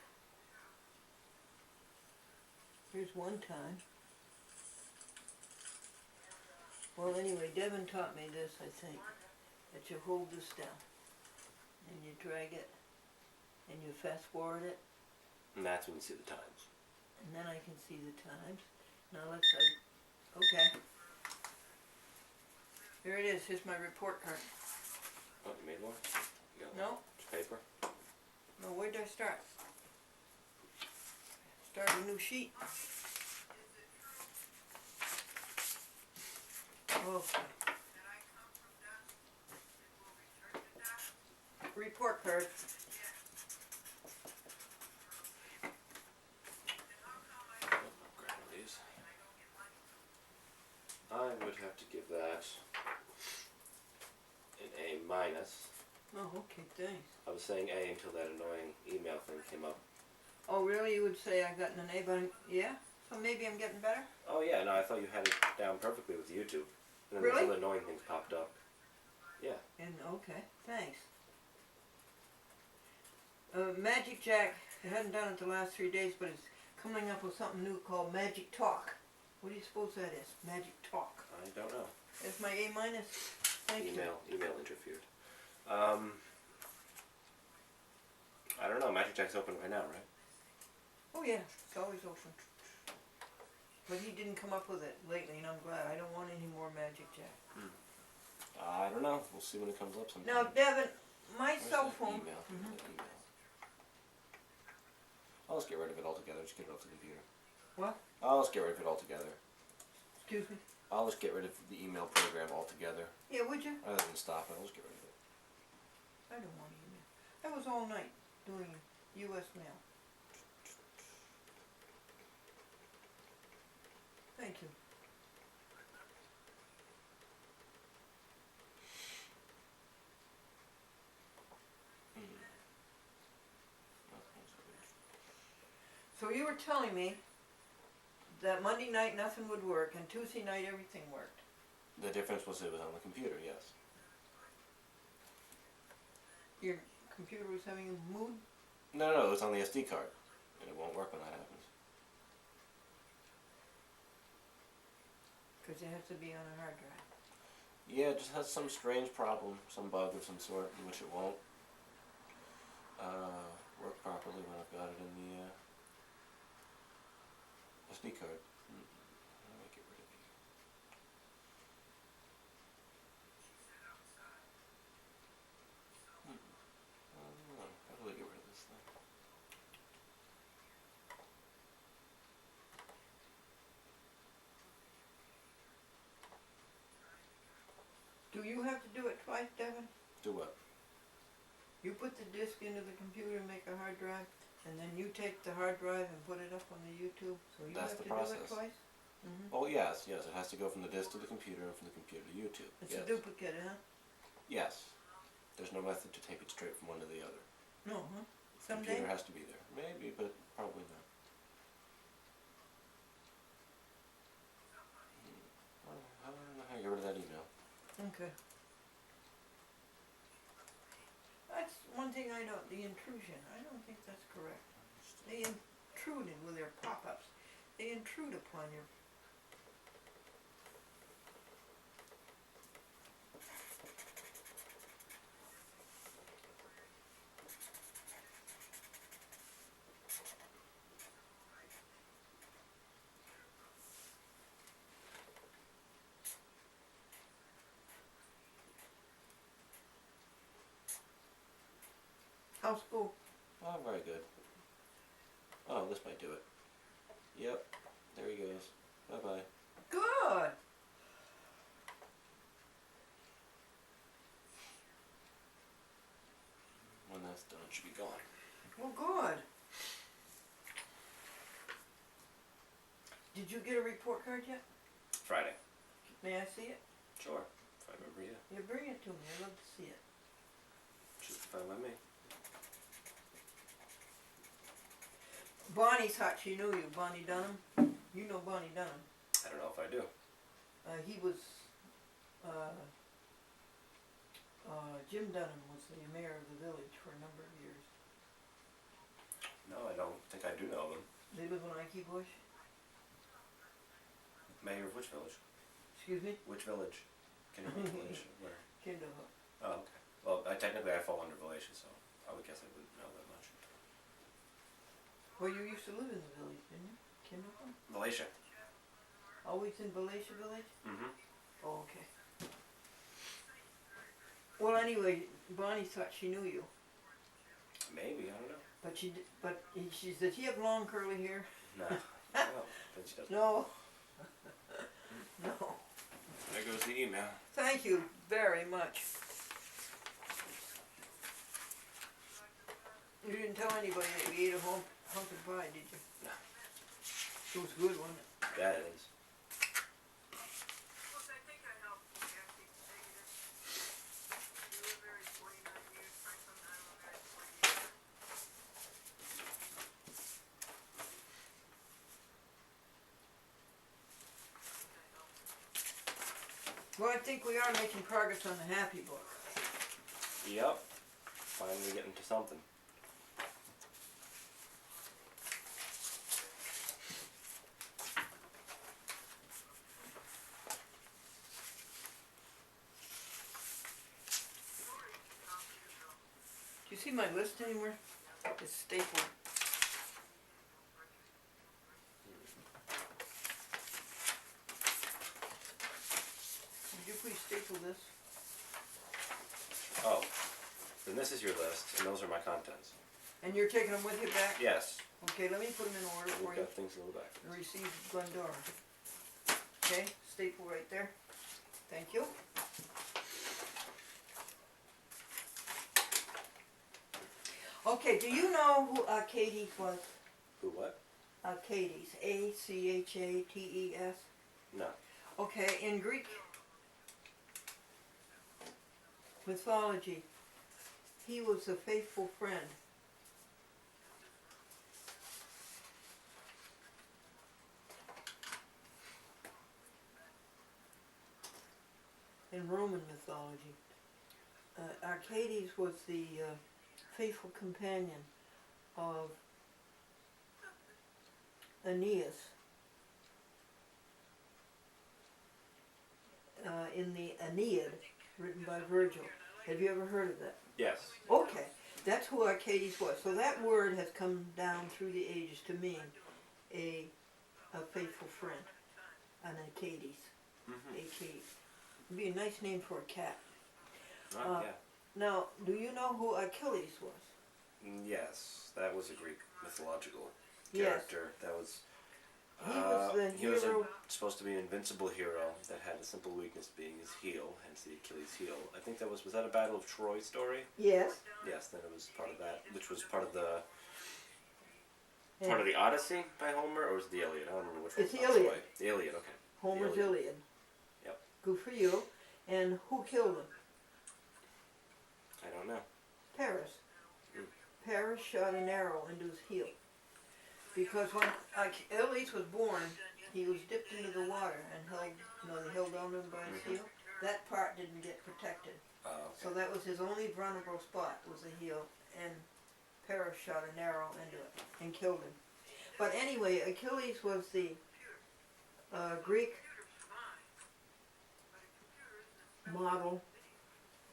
Here's one time. Well, anyway, Devin taught me this, I think. That you hold this down. And you drag it. And you fast forward it. And that's when you see the times. And then I can see the times. Now let's okay. Here it is. Here's my report card. Oh, you made one? You got No, one? Just paper? no. Where did I start? Start a new sheet. Okay. Report card. Grab one of these. I would have to give that an A minus. Oh, okay. Thanks. I was saying A until that annoying email thing came up. Oh, really? You would say I got an A, but yeah? So maybe I'm getting better? Oh yeah, no, I thought you had it down perfectly with YouTube. And then Really? these other annoying things popped up. Yeah. And okay, thanks. Magic Jack, I hadn't done it the last 3 days, but it's coming up with something new called Magic Talk. What do you suppose that is? Magic Talk. I don't know. That's my A minus. Thank you. Email interfered. I don't know, Magic Jack's open right now, right? Oh yeah, it's always open. But he didn't come up with it lately, and I'm glad. I don't want any more Magic Jack. I don't know. We'll see when it comes up sometime. Now, Devin, my Where's cell that phone. Email. Where's that email? I'll just get rid of it altogether. Just get it off the computer. What? I'll just get rid of it altogether. Excuse me? I'll just get rid of the email program altogether. Yeah, would you? Rather than stop it, I'll just get rid of it. I don't want email. That was all night doing U.S. mail. Thank you. So you were telling me that Monday night nothing would work and Tuesday night everything worked. The difference was it was on the computer, yes. Your computer was having a mood? No, it was on the SD card. And it won't work when that happens. Because it has to be on a hard drive. Yeah, it just has some strange problem, some bug of some sort, in which it won't work properly when I've got it in the SD card. How do I get rid of these? I don't know. How do I get rid of this thing? Do you have to do it twice, Devin? Do what? You put the disk into the computer and make a hard drive, And then you take the hard drive and put it up on the YouTube, so you That's have the to do process. it twice? Mm-hmm. Oh yes, yes, it has to go from the disk to the computer and from the computer to YouTube. It's Yes. a duplicate, huh? Yes. There's no method to tape it straight from one to the other. No, huh? The Someday? computer has to be there. Maybe, but probably not. I don't know how you get rid of that email. Okay. That's one thing I don't, the intrusion, I don't think that's correct. They intruded with their pop-ups. They intrude upon your... How's school? Oh, very good. Oh, this might do it. Yep. There he goes. Bye-bye. Good! When that's done, it should be gone. Well, good. Did you get a report card yet? Friday. May I see it? Sure. If I remember you. Yeah, bring it to me. I'd love to see it. Should be fine by me. Bonnie thought she knew you, Bonnie Dunham. You know Bonnie Dunham. I don't know if I do. He was, Jim Dunham was the mayor of the village for a number of years. No, I don't think I do know them. They live in Ikey Bush. Mayor of which village? Excuse me? Which village? Can you village? Where? Kindlehook. Oh, okay. Well, technically I fall under Valatia, so I would guess I wouldn't know that much. Well, you used to live in the village, didn't you? Kindlehook? Valatia. Always in Valatia Village? Mm-hmm. Oh, okay. Well, anyway, Bonnie thought she knew you, Maybe, I don't know. but she said, "You have long curly hair." No. Well, then she doesn't. No. No. There goes the email. Thank you very much. You didn't tell anybody that you ate a pumpkin pie, did you? No. It was good, wasn't it? Yeah, it is. Well, I think we are making progress on the happy book. Yep. Finally getting to something. Do you see my list anywhere? It's stapled. Would you please staple this? Oh. Then this is your list, and those are my contents. And you're taking them with you back? Yes. Okay, let me put them in order for We've you. got things a little back. Received Glendora. Okay, staple right there. Thank you. Okay, do you know who Arcades was? Who what? Arcades, A-C-H-A-T-E-S. No. Okay, in Greek mythology, he was a faithful friend. In Roman mythology, Arcades was the faithful companion of Aeneas in the Aeneid, written by Virgil. Have you ever heard of that? Yes. Okay, that's who Arcades was. So that word has come down through the ages to mean a faithful friend, an Arcades. Mm-hmm. Arcades. Would be a nice name for a cat. Yeah. Now, do you know who Achilles was? Yes, that was a Greek mythological Yes. character. That was. He was the he was hero. supposed to be an invincible hero that had a simple weakness being his heel, hence the Achilles heel. I think that was that a Battle of Troy story? Yes. Yes, then it was part of that, which was part of the Part of the Odyssey by Homer, or was it the Iliad? I don't remember which one. It's the Iliad. The Iliad, okay. Homer's Iliad. Iliad. Yep. Good for you. And who killed him? I don't know. Paris. Mm. Paris shot an arrow into his heel. Because when Achilles was born, he was dipped into the water and held, they held on to him by his heel. That part didn't get protected. Oh, okay. So that was his only vulnerable spot, was the heel, and Paris shot an arrow into it and killed him. But anyway, Achilles was the Greek model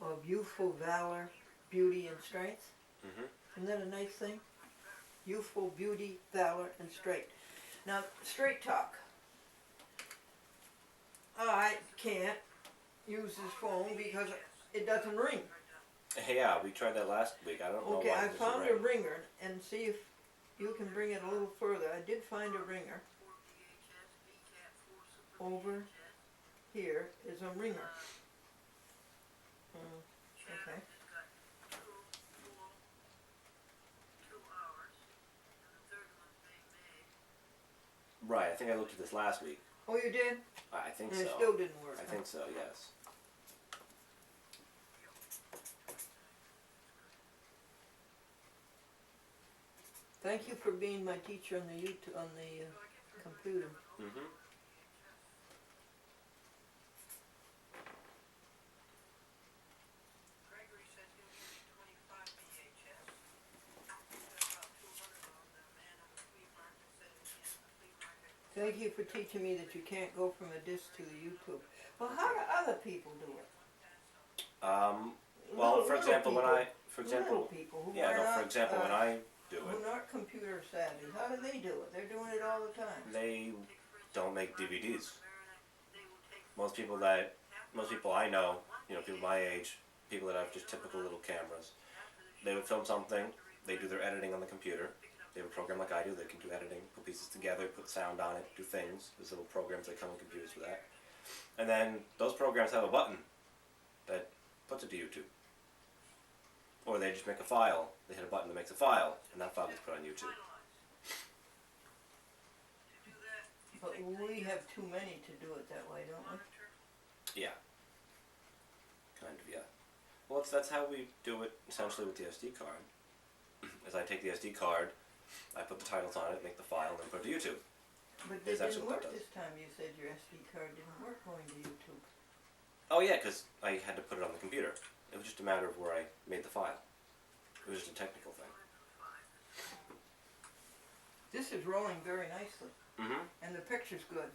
of youthful valor, beauty, and strength. Isn't that a nice thing? Youthful beauty, valor, and strength. Now, straight talk. I can't use this phone because it doesn't ring. Hey, yeah, we tried that last week. I don't know Okay, why I it doesn't found ring. a ringer, and see if you can bring it a little further. I did find a ringer. Over here is a ringer. Okay. Right, I think I looked at this last week. Oh, you did? I think And so. it still didn't work. I think so, yes. Thank you for being my teacher on the computer. Mm-hmm. Thank you for teaching me that you can't go from a disc to the YouTube. Well, how do other people do it? Well, for example, little people who yeah, are no, for not, example, when I do who are it, not computer savvy, how do they do it? They're doing it all the time. they don't make DVDs. Most people I know, people my age, people that have just typical little cameras, they would film something, they do their editing on the computer. They have a program like I do, they can do editing, put pieces together, put sound on it, do things. There's little programs that come with computers for that. And then those programs have a button that puts it to YouTube. Or they just make a file, they hit a button that makes a file, and that file gets put on YouTube. But we have too many to do it that way, don't we? Yeah. Kind of, yeah. Well, that's how we do it essentially with the SD card. Is I take the SD card, I put the titles on it, make the file, and then put it to YouTube. But it That's didn't what work that does. this time. You said your SD card didn't work going to YouTube. Oh yeah, because I had to put it on the computer. It was just a matter of where I made the file. It was just a technical thing. This is rolling very nicely, Mm-hmm. and the picture's good.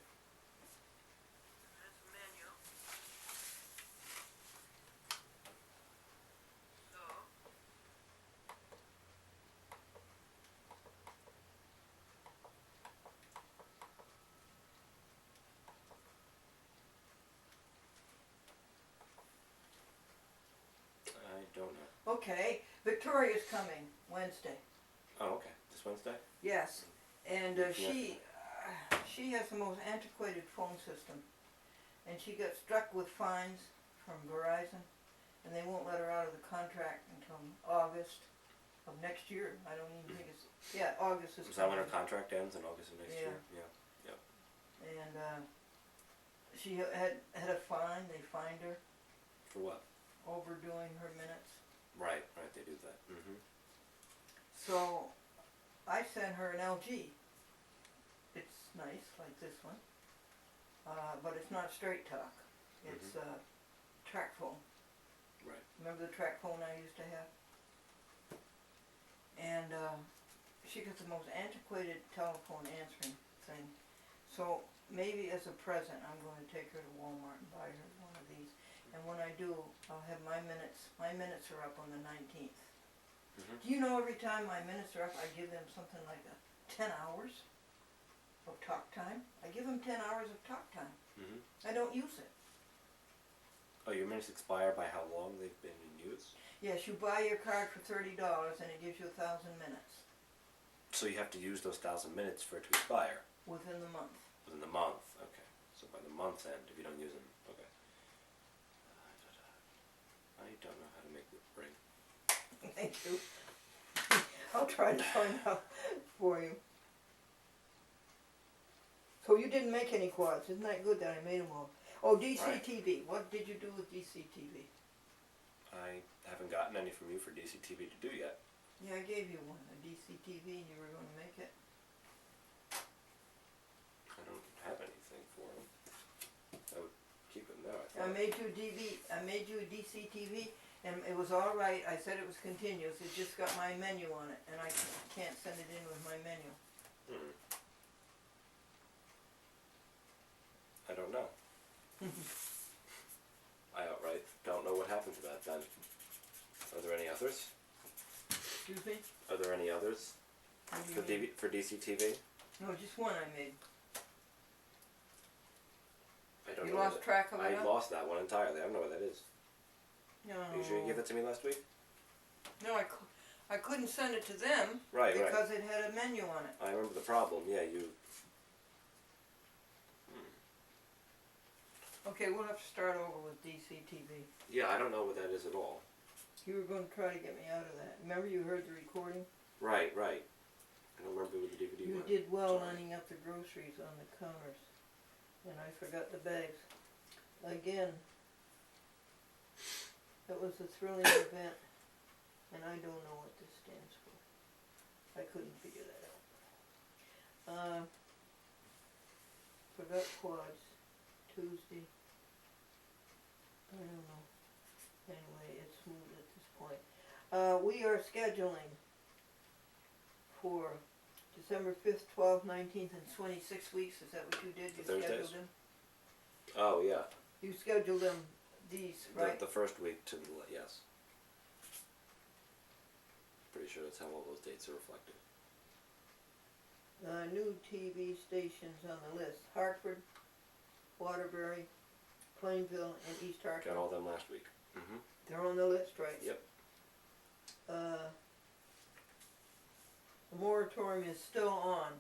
I don't know. Okay, Victoria's coming Wednesday. Oh, okay. This Wednesday? Yes, and Yeah. she has the most antiquated phone system, and she got struck with fines from Verizon, and they won't let her out of the contract until August of next year. I don't even think it's August is. Is that when her coming. contract ends in August of next year? Yeah. And she had a fine. They fined her For what? overdoing her minutes. Right, they do that. Mm-hmm. So I sent her an LG. It's nice, like this one, but it's not straight talk. It's track phone. Right. Remember the track phone I used to have? And she got the most antiquated telephone answering thing. So maybe as a present, I'm going to take her to Walmart and buy her one of these. And when I do, I'll have my minutes. My minutes are up on the 19th. Mm-hmm. Do you know every time my minutes are up, I give them something like 10 hours of talk time? I give them 10 hours of talk time. Mm-hmm. I don't use it. Oh, your minutes expire by how long they've been in use? Yes, you buy your card for $30 and it gives you 1,000 minutes So you have to use those 1,000 minutes for it to expire within the month. within the month. Okay. So by the month's end, if you don't use them, okay. I don't know how to make it ring. Thank you. I'll try to find out for you. So you didn't make any quads. Isn't that good that I made them all? Oh, DCTV. What did you do with DCTV? I haven't gotten any from you for DCTV to do yet. Yeah, I gave you one, a DCTV, and you were going to make it. I don't have anything for them. I would keep it there. I made you a DCTV, and it was all right. I said it was continuous. It just got my menu on it, and I can't send it in with my menu. I don't know. I outright don't know what happened to that then. Are there any others? Excuse me? Are there any others for DCTV? No, just one I made. I don't You know. lost track of it? I lost that one entirely. I don't know what that is. No. Are you sure you gave it to me last week? No, I couldn't send it to them Right, because it had a menu on it. I remember the problem. Yeah, you. Okay, we'll have to start over with DCTV. Yeah, I don't know what that is at all. You were going to try to get me out of that. Remember you heard the recording? Right. I don't remember what the DVD You was. did well Sorry. lining up the groceries on the counters. And I forgot the bags. Again, that was a thrilling event. And I don't know what this stands for. I couldn't figure that out. Forgot quads. Tuesday. I don't know. Anyway, it's moved at this point. We are scheduling for December 5th, 12th, 19th, and 26 weeks. Is that what you did? You Thursdays? scheduled them? Oh yeah. You scheduled them, these, right? The first week to the yes. Pretty sure that's how all those dates are reflected. New TV stations on the list. Hartford, Waterbury, Plainville, and East Hartford. Got all them last week. Mm-hmm. They're on the list, right? Yep. The moratorium is still on.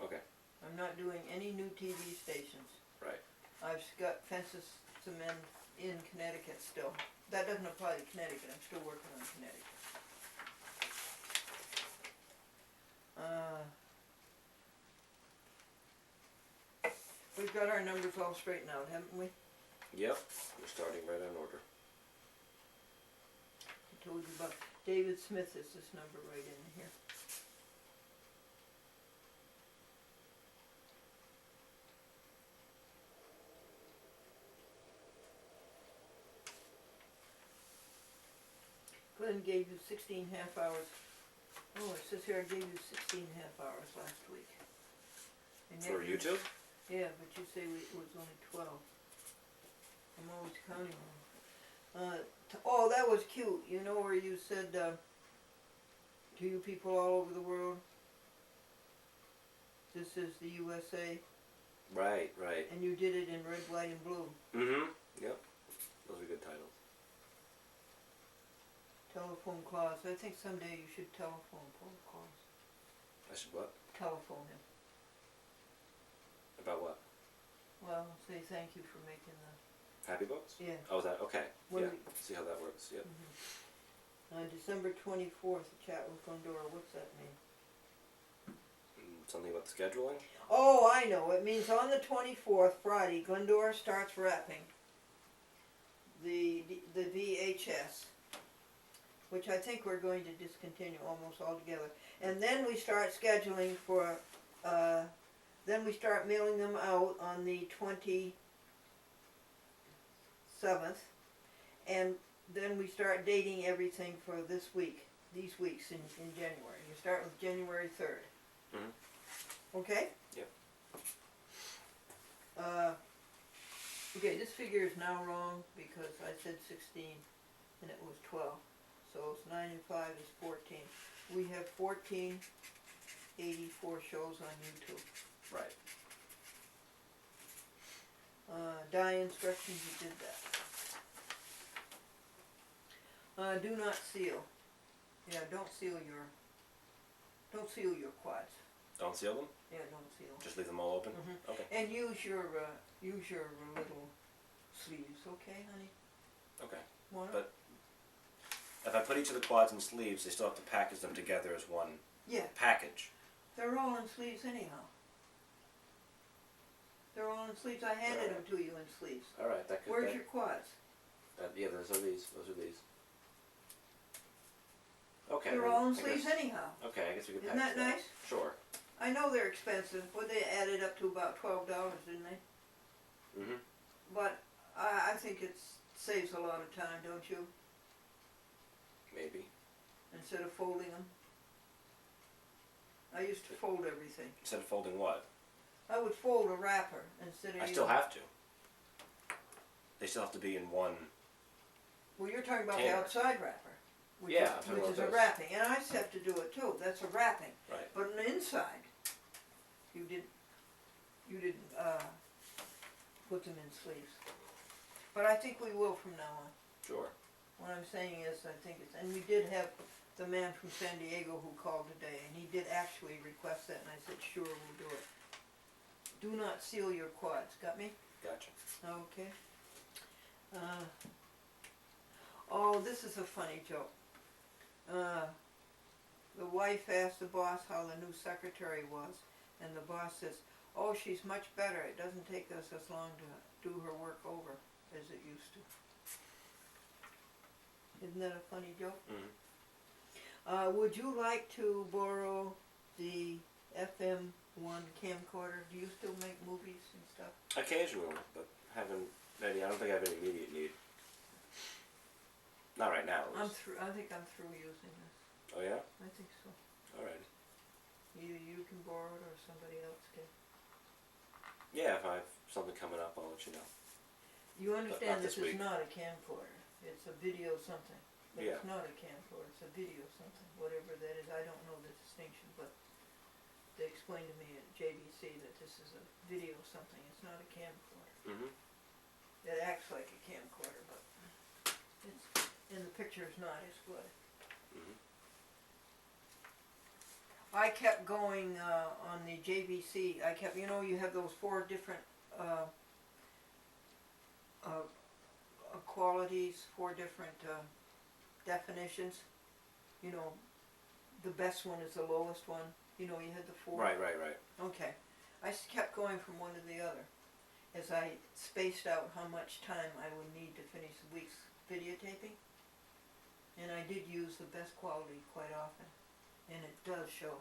Okay. I'm not doing any new TV stations. Right. I've got fences to mend in Connecticut still. That doesn't apply to Connecticut. I'm still working on Connecticut. We've got our numbers all straightened out, haven't we? Yep. We're starting right on order. I told you about David Smith is this number right in here. Glenn gave you 16 half hours. Oh, it says here I gave you 16 half hours last week. And yet For YouTube? Yeah, but you say it was only 12. I'm always counting them. Oh, that was cute. You know where you said to you people all over the world, this is the USA, Right. and you did it in red, white, and blue. Mm-hmm. Yep. Those are good titles. Telephone Claus. I think someday you should telephone Paul Claus. I should what? Telephone him. About what? Well, say thank you for making the... Happy Books? Yeah. Oh, that okay. When yeah. See how that works. Yep. December 24th, chat with Glendora. What's that mean? Something about the scheduling? Oh, I know. It means on the 24th, Friday, Glendora starts wrapping the VHS, which I think we're going to discontinue almost altogether. And then we start scheduling for, then we start mailing them out on the 27th, and then we start dating everything for this week, these weeks in January. You start with January 3rd. Mm-hmm. Okay? Yep. Okay, this figure is now wrong because I said 16 and it was 12. So it's 9 and 5 is 14. We have 1484 shows on YouTube. Right. Die instructions, you did that. Do not seal. Yeah, don't seal your quads. Don't seal them? Yeah, don't seal. Just leave them all open? Mhm. Okay. And use your little sleeves, okay, honey? Okay. Want 'em? But if I put each of the quads in sleeves, they still have to package them together as one Yeah, package. they're all in sleeves anyhow. They're all in sleeves. I handed them to you in sleeves. Alright, that could, Where's your quads? yeah, those are these. Okay. They're well, all in I sleeves guess- anyhow. Okay, I guess we could Isn't package that nice? Sure. I know they're expensive, but they added up to about $12, didn't they? Mm-hmm. But I think it saves a lot of time, don't you? Maybe. Instead of folding them. I used to fold everything. Instead of folding what? I would fold a wrapper instead of. I still have to. They still have to be in one. Well, you're talking about the container. outside wrapper. Which Yeah, is, I'm talking which about is a those. wrapping, and I have to do it too. That's a wrapping. Right. But on the inside, you didn't put them in sleeves. But I think we will from now on. Sure. What I'm saying is, I think it's, and we did have the man from San Diego who called today, and he did actually request that, and I said, sure, we'll do it. Do not seal your quads. Got me? Gotcha. Okay. Oh, this is a funny joke. The wife asked the boss how the new secretary was, and the boss says, oh, she's much better. It doesn't take us as long to do her work over as it used to. Isn't that a funny joke? Mm-hmm. Would you like to borrow the FM1 camcorder? Do you still make movies and stuff? Occasionally, but haven't. I don't think I have any immediate need. Not right now. I think I'm through using this. Oh yeah. I think so. Alright. Either you can borrow it or somebody else can. Yeah, if I have something coming up, I'll let you know. You understand not this this is week. not a camcorder. It's a video something. But Yeah. it's not a camcorder. It's a video something. Whatever that is. I don't know the distinction, but they explained to me at JBC that this is a video something. It's not a camcorder. Mm-hmm. It acts like a camcorder, but it's, and the picture is not as good. Mm-hmm. I kept going on the JVC. I kept, you have those 4 different qualities, 4 different definitions. The best one is the lowest one. You had the 4. Right. Okay. I kept going from one to the other as I spaced out how much time I would need to finish the week's videotaping. And I did use the best quality quite often. And it does show.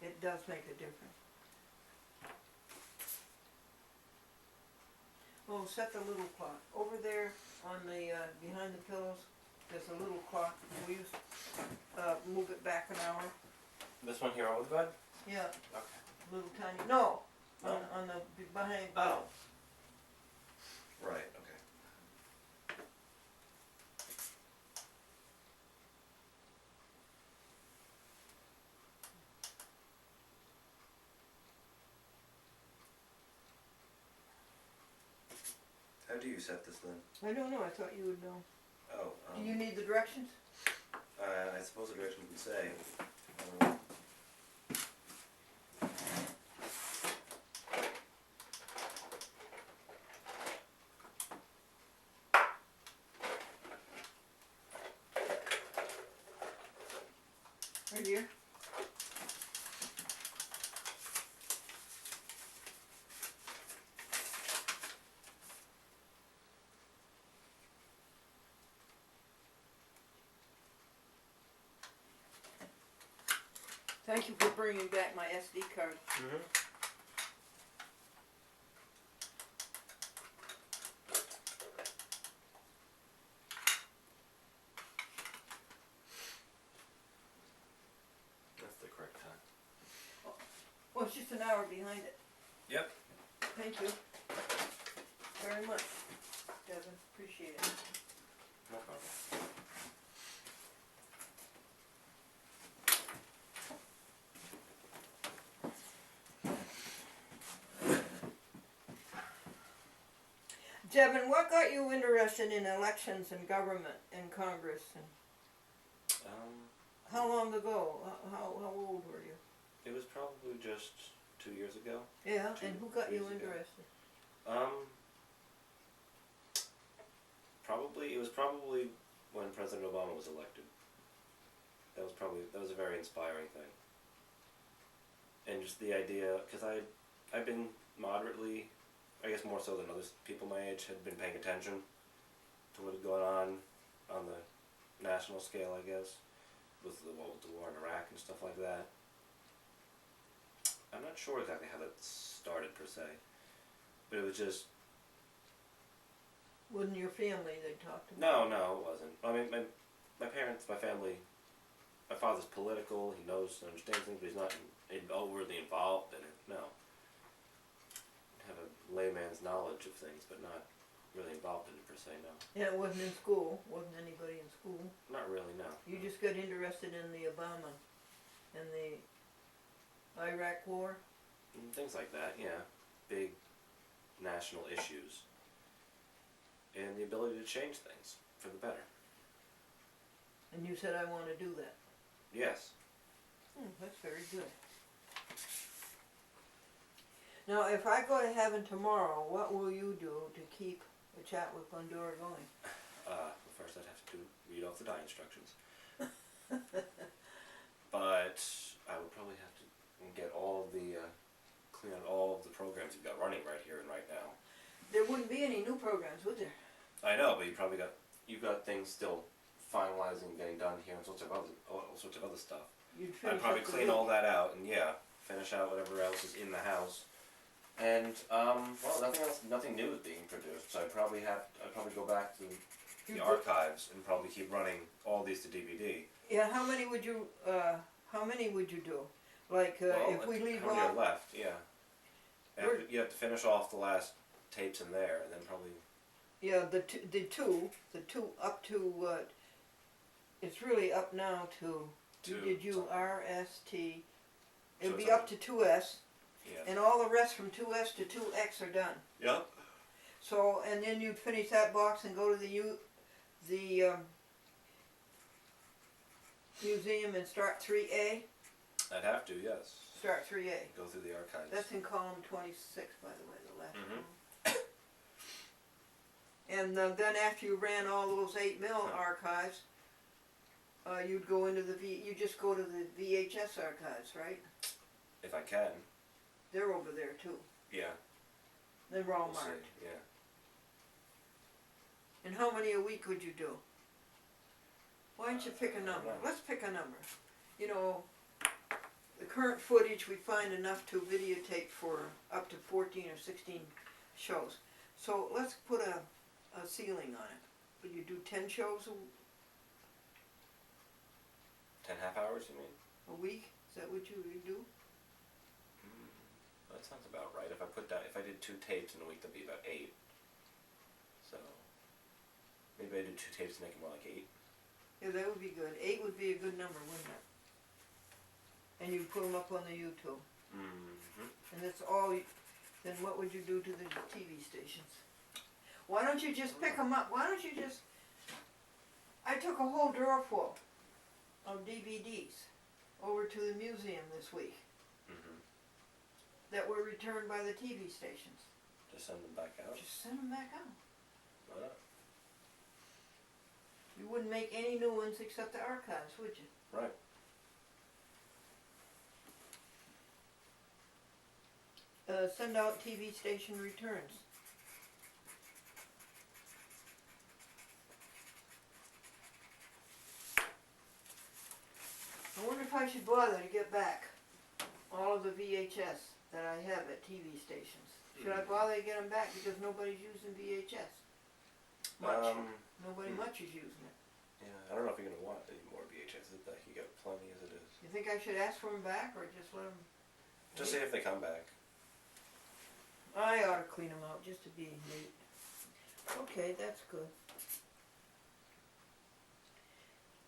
It does make a difference. Oh, set the little clock. Over there on the, behind the pillows, there's a little clock. Will you move it back an hour? This one here over the bed? Yeah, Okay. little tiny, no, No? on the, behind. Oh. Right, okay. How do you set this then? I don't know, I thought you would know. Oh, Do you need the directions? I suppose the directions would say. Um, Right here? Thank you for bringing back my SD card. mm-hmm. That's the correct time. Well, it's just an hour behind it. Yep. Thank you very much, Devin. Appreciate it. No problem. Devin, what got you interested in elections and government and Congress? And how long ago? How old were you? It was probably just 2 years ago. Yeah, 2 and who got you years ago. interested? It was probably when President Obama was elected. That was a very inspiring thing. And just the idea, because I've been moderately, I guess more so than other people my age, had been paying attention to what had gone on the national scale, I guess, with the war in Iraq and stuff like that. I'm not sure exactly how that started per se, but it was just Wasn't your family they talked about? no, it wasn't. I mean, my parents, my family, my father's political. He knows and understands things, but he's not overly involved in it. No, have a layman's knowledge of things, but not really involved in it per se. No, Yeah, it wasn't in school. Wasn't anybody in school. not really. No. You just got interested in the Obama and the Iraq war. And things like that. Yeah, big national issues, and the ability to change things for the better. And you said, I want to do that. Yes. That's very good. Now, if I go to heaven tomorrow, what will you do to keep the chat with Glendora going? Well, first I'd have to read off the die instructions. But I would probably have to get all of the, clean out all of the programs you've got running right here and right now. There wouldn't be any new programs, would there? I know, but you've got things still finalizing, getting done here, and all sorts of other stuff. You'd I'd finish probably up the clean week. all that out and finish out whatever else is in the house. And nothing new is being produced, so I'd probably go back to the archives and probably keep running all these to DVD. Yeah, how many would you do? Like, if we leave how many off, are left? Yeah. You have to finish off the last tapes in there, and then probably. yeah, the two up to, it's really up now to, did you something. RST, it would So be up to 2S, Yeah. and all the rest from 2S to 2X are done. Yep. So, and then you'd finish that box and go to the museum and start 3A? I'd have to, yes. Start 3A. Go through the archives. That's in column 26, by the way, the last Mhm. column. And then after you ran all those 8mm archives, you'd go into you just go to the VHS archives, right? If I can. They're over there too. Yeah. They're all We'll see. marked. Yeah. And how many a week would you do? Why don't you pick a I don't number? know. Let's pick a number. You know, the current footage, we find enough to videotape for up to 14 or 16 shows. So let's put a ceiling on it. Would you do 10 shows 10 half hours, you mean? a week? Is that what you would do? That sounds about right. If I did 2 tapes in a week, that'd be about 8. So maybe I did 2 tapes to make it more like 8. Yeah, that would be good. 8 would be a good number, wouldn't it? And you'd put them up on the YouTube. Mm-hmm. And that's all, then what would you do to the TV stations? Why don't you just pick them up? Why don't you just, I took a whole drawer full of DVDs over to the museum this week Mm-hmm. that were returned by the TV stations. Just send them back out. Just send them back out. Why not? You wouldn't make any new ones except the archives, would you? Right. Send out TV station returns. I wonder if I should bother to get back all of the VHS that I have at TV stations. Should I bother to get them back because nobody's using VHS? Much. Nobody much is using it. Yeah, I don't know if you're going to want any more VHSs back. You got plenty as it is. You think I should ask for them back or just let them? Just see if they come back. I ought to clean them out just to be neat. Okay, that's good.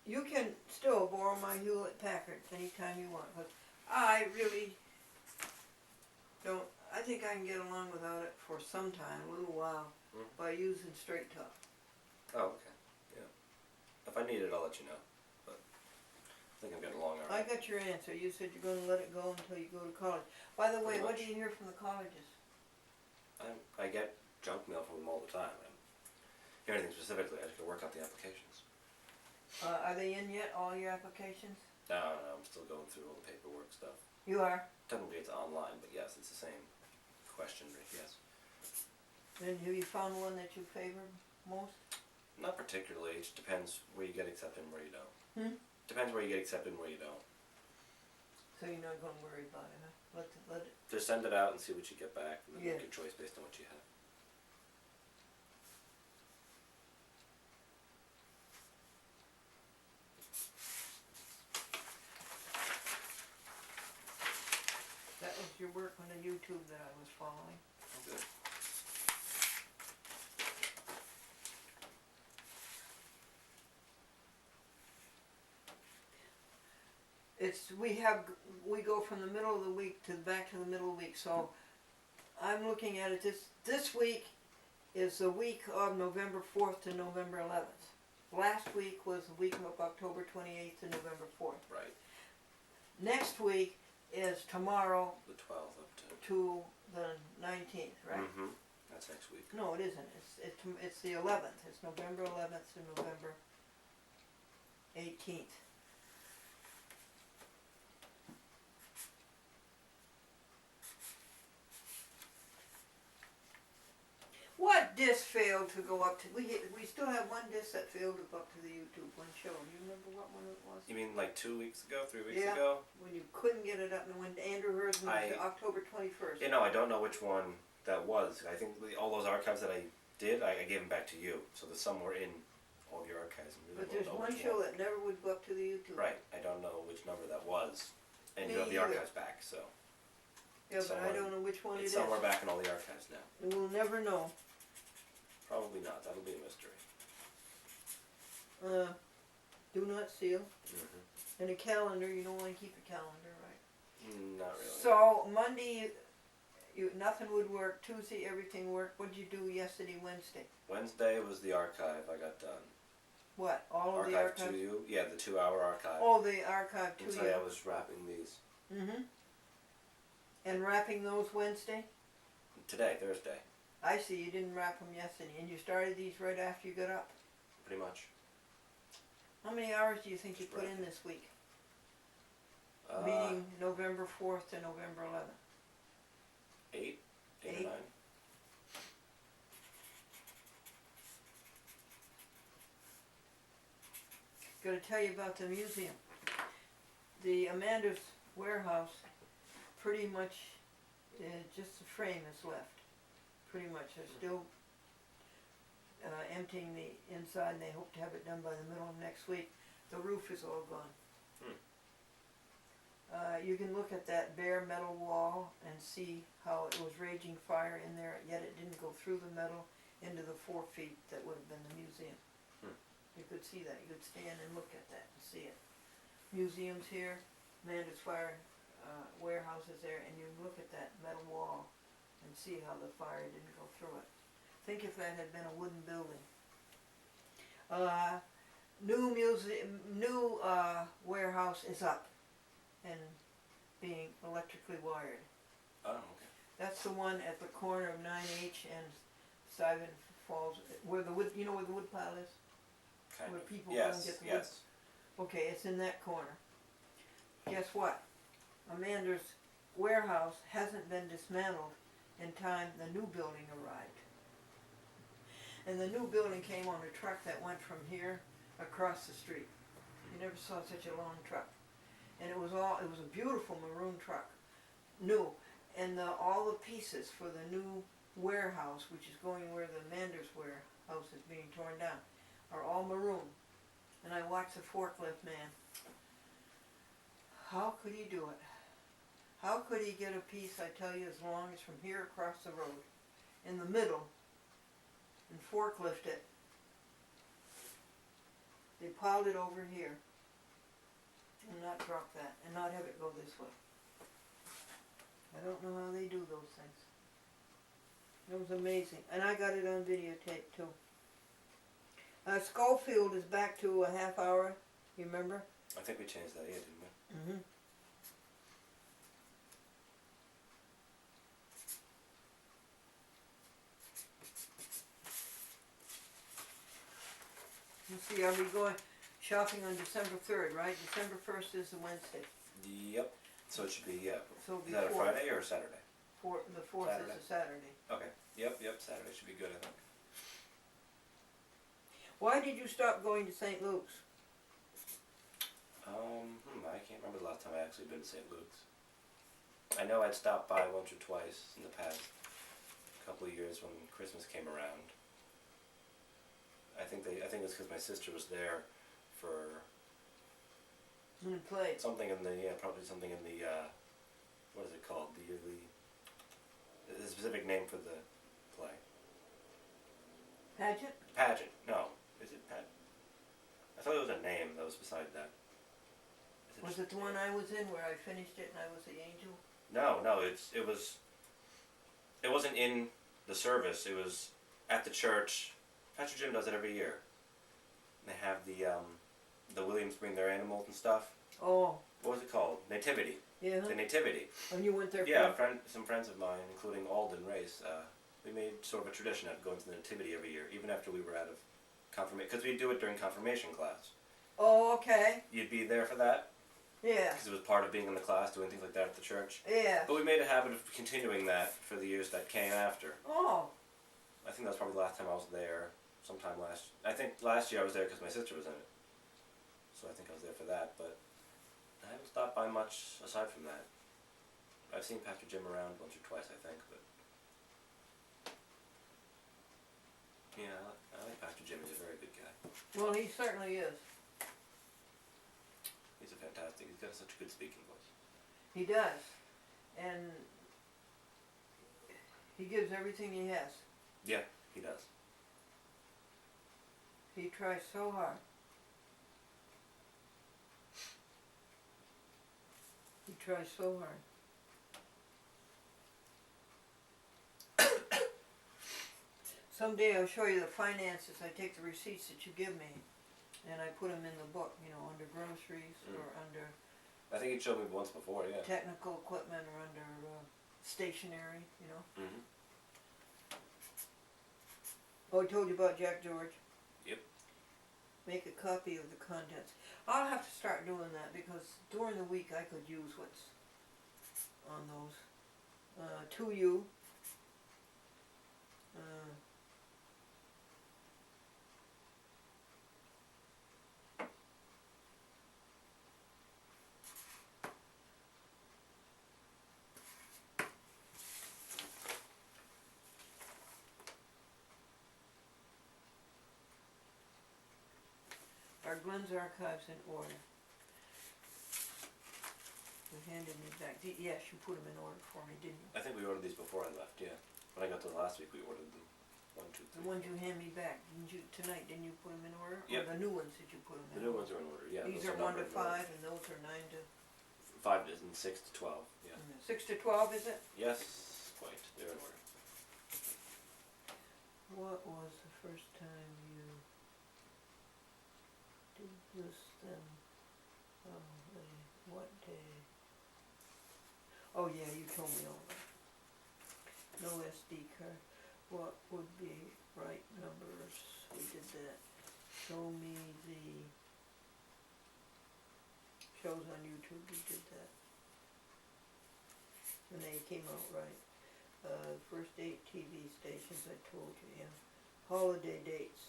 You can still borrow my Hewlett Packard anytime you want, but I really don't. I think I can get along without it for some time, a little while, by using Straight Talk. Oh, okay. Yeah. If I need it, I'll let you know. But I think I'm getting along all I right. got your answer. You said you're going to let it go until you go to college. By the way, Pretty what much. do you hear from the colleges? I get junk mail from them all the time. I don't hear anything specifically. I just gotta work out the applications. Are they in yet, all your applications? No, I'm still going through all the paperwork stuff. You are? Technically it's online, but yes, it's the same question, Rick, yes. And have you found one that you favor most? Not particularly, it just depends where you get accepted and where you don't. Depends where you get accepted and where you don't. So you're not gonna worry about it, huh? Let it, Just send it out and see what you get back, and then Yeah. make your choice based on what you have. that was your work on the YouTube that I was following. Oh, good. We go from the middle of the week to back to the middle of the week, so I'm looking at it, this week is the week of November 4th to November 11th. Last week was the week of October 28th to November 4th. Right, Next week is tomorrow the 12th up to. to the 19th, right? Mm-hmm. That's next week. No, it isn't. It's the 11th. It's November 11th to November 18th. What disc failed to go up to? We still have one disc that failed to go up to the YouTube one show. Do you remember what one it was? You mean like 2 weeks ago, 3 weeks Yeah. ago? When you couldn't get it up, and when Andrew Hersman was October 21st. You know, I don't know which one that was. I think all those archives that I did, I gave them back to you. So there's somewhere in all of your archives. And But there's one show that never would go up to the YouTube. Right, I don't know which number that was. And Me you have the either. archives back, so. Yeah, but I don't know which one it It's is. somewhere back in all the archives now. And we'll never know. Probably not, that'll be a mystery. Do not seal. Mm-hmm. And a calendar, you don't want to keep a calendar, right? Not really. So Monday, nothing would work. Tuesday, everything worked. What'd you do yesterday, Wednesday? Wednesday was the archive I got done. What? All of the Archive archives? to you? Yeah, the 2-hour archive. Oh, the archive to And you. so I was wrapping these. Mm-hmm. And wrapping those Wednesday? Today, Thursday, I see, you didn't wrap them yesterday. And you started these right after you got up. pretty much. How many hours do you think you put in this week? Meaning November 4th to November 11th. 8 or 9. Got to tell you about the museum. The Amanda's warehouse, pretty much, just the frame is left. Pretty much, they're still emptying the inside, and they hope to have it done by the middle of next week. The roof is all gone. You can look at that bare metal wall and see how it was raging fire in there, yet it didn't go through the metal into the 4 feet that would have been the museum. You could see that. You could stand and look at that and see it. Museum's here, Amanda's fire warehouse is there, and you look at that metal wall and see how the fire didn't go through it. Think if that had been a wooden building. New warehouse is up and being electrically wired. Oh, okay. That's the one at the corner of 9H and Sivan Falls, where the wood, you know where the wood pile is? Kind Where of. people go Yes, and get the yes. Okay, it's in that corner. Guess what? Amanda's warehouse hasn't been dismantled in time the new building arrived. And the new building came on a truck that went from here across the street. You never saw such a long truck. And it was a beautiful maroon truck, new. And all the pieces for the new warehouse, which is going where the Amanda's warehouse is being torn down, are all maroon. And I watched the forklift man. How could he do it? How could he get a piece, I tell you, as long as from here across the road, in the middle, and forklift it? They piled it over here, and not drop that, and not have it go this way. I don't know how they do those things. It was amazing, and I got it on videotape too. Schofield is back to a half hour, you remember? I think we changed that, yeah, didn't we? Mm-hmm. Let's see, are we going shopping on December 3rd, right? December 1st is the Wednesday. Yep. So it should be, So is that a before. Friday or a Saturday? The fourth is a Saturday. Okay. Yep. Saturday should be good, I think. Why did you stop going to St. Luke's? I can't remember the last time I actually been to St. Luke's. I know I'd stopped by once or twice in the past couple of years when Christmas came around. I think it's because my sister was there for Played. something in the probably something in the what is it called, the yearly, the specific name for the play. Pageant? Pageant. No, is it pageant? I thought it was a name that was beside that. Was it the one I was in where I finished it and I was the angel? No, it wasn't in the service. It was at the church. Pastor Jim does it every year. They have the Williams bring their animals and stuff. Oh. What was it called? Nativity. Yeah. The Nativity. And you went there Yeah, some friends of mine, including Alden Race, we made sort of a tradition of going to the Nativity every year, even after we were out of confirmation, because we do it during confirmation class. Oh, okay. You'd be there for that? Yeah. Because it was part of being in the class, doing things like that at the church. Yeah. But we made a habit of continuing that for the years that came after. Oh. I think that was probably the last time I was there. I think last year I was there because my sister was in it. So I think I was there for that, but I haven't stopped by much aside from that. I've seen Pastor Jim around once or twice, I think, but yeah, I like Pastor Jim. He's a very good guy. Well, he certainly is. He's got such a good speaking voice. He does. And he gives everything he has. Yeah, he does. He tries so hard. He tries so hard. Someday I'll show you the finances. I take the receipts that you give me and I put them in the book, under groceries or under I think he showed me once before, yeah. technical equipment or under stationery, Mm-hmm. Oh, I told you about Jack George. Yep. Make a copy of the contents. I'll have to start doing that because during the week I could use what's on those. To you. Are Glen's archives in order? You handed me back. Yes, you put them in order for me, didn't you? I think we ordered these before I left, yeah. When I got to last week, we ordered them. 1, 2, 3. The ones you hand me back, tonight, didn't you put them in order? Yep. Or the new ones did you put them in The new order? ones are in order, yeah. These those are 1 to numbered in order. 5 and those are 9 to... 5 and 6 to 12, yeah. 6 to 12, is it? Yes, quite. They're in order. What was the first time you did this then? What day? Oh yeah, you told me all that. No SD card. What would be right numbers? We did that. Show me the shows on YouTube. We did that. And they came out right. First 8 TV stations, I told you, yeah. Holiday dates.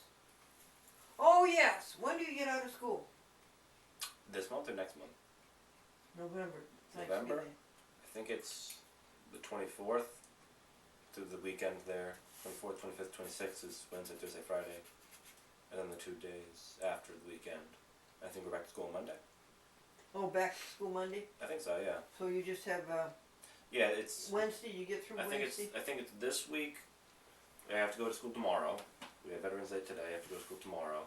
Oh yes! When do you get out of school? This month or next month? November. November? Thanksgiving. I think it's the 24th through the weekend there. 24th, 25th, 26th is Wednesday, Thursday, Friday. And then the 2 days after the weekend. I think we're back to school on Monday. Oh, back to school Monday? I think so, yeah. So you just have Yeah, it's... Wednesday, you get through I think Wednesday? it's this week. I have to go to school tomorrow. We have Veterans Day today. I have to go to school tomorrow.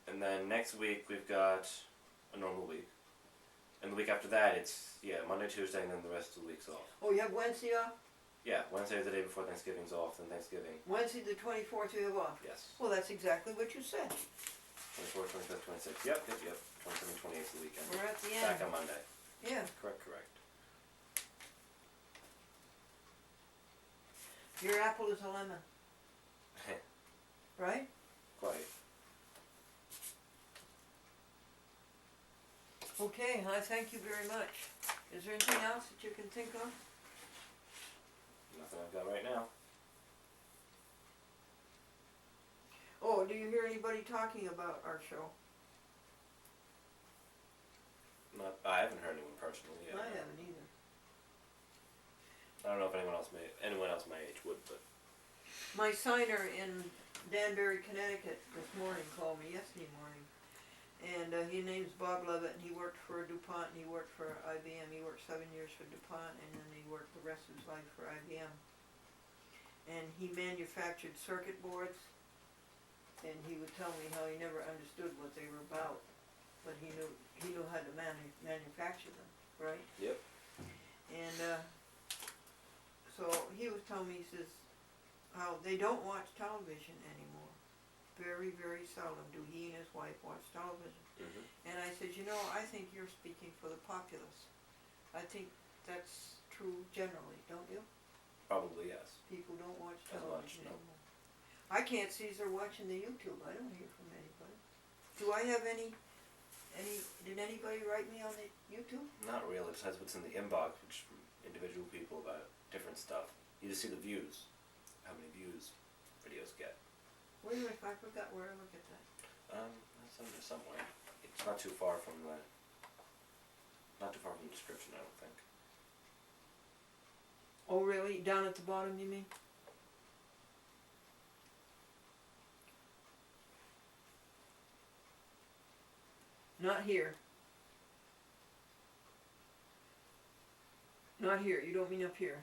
And then next week we've got a normal week. And the week after that it's, Monday, Tuesday, and then the rest of the week's off. Oh, you have Wednesday off? Yeah, Wednesday is the day before Thanksgiving's off, then Thanksgiving. Wednesday the 24th you have off? Yes. Well, that's exactly what you said. 24th, 25th, 26th. Yep. 27th, 28th is the weekend. We're at the end. Back on Monday. Yeah. Correct. Your apple is a lemon. Right? Quite. Okay, I thank you very much. Is there anything else that you can think of? Nothing I've got right now. Oh, do you hear anybody talking about our show? I haven't heard anyone personally yet. I haven't either. I don't know if anyone else my age would, but My signer in Danbury, Connecticut this morning called me yesterday morning. And his name's Bob Levitt, and he worked for DuPont, and he worked for IBM. He worked 7 years for DuPont, and then he worked the rest of his life for IBM. And he manufactured circuit boards, and he would tell me how he never understood what they were about, but he knew how to manufacture them, right? Yep. And so he was telling me, he says, how they don't watch television anymore. Very, very seldom do he and his wife watch television. Mm-hmm. And I said, I think you're speaking for the populace. I think that's true generally, don't you? Probably yes. People don't watch As much, television no. anymore. I can't see if they're watching the YouTube. I don't hear from anybody. Do I have any, did anybody write me on the YouTube? Not really. It says what's in the inbox, which from individual people about different stuff. You just see the views, how many views videos get. Wait a minute, I forgot where I look at that. That's under somewhere. It's not too far from the description, I don't think. Oh, really? Down at the bottom, you mean? Not here. Not here. You don't mean up here.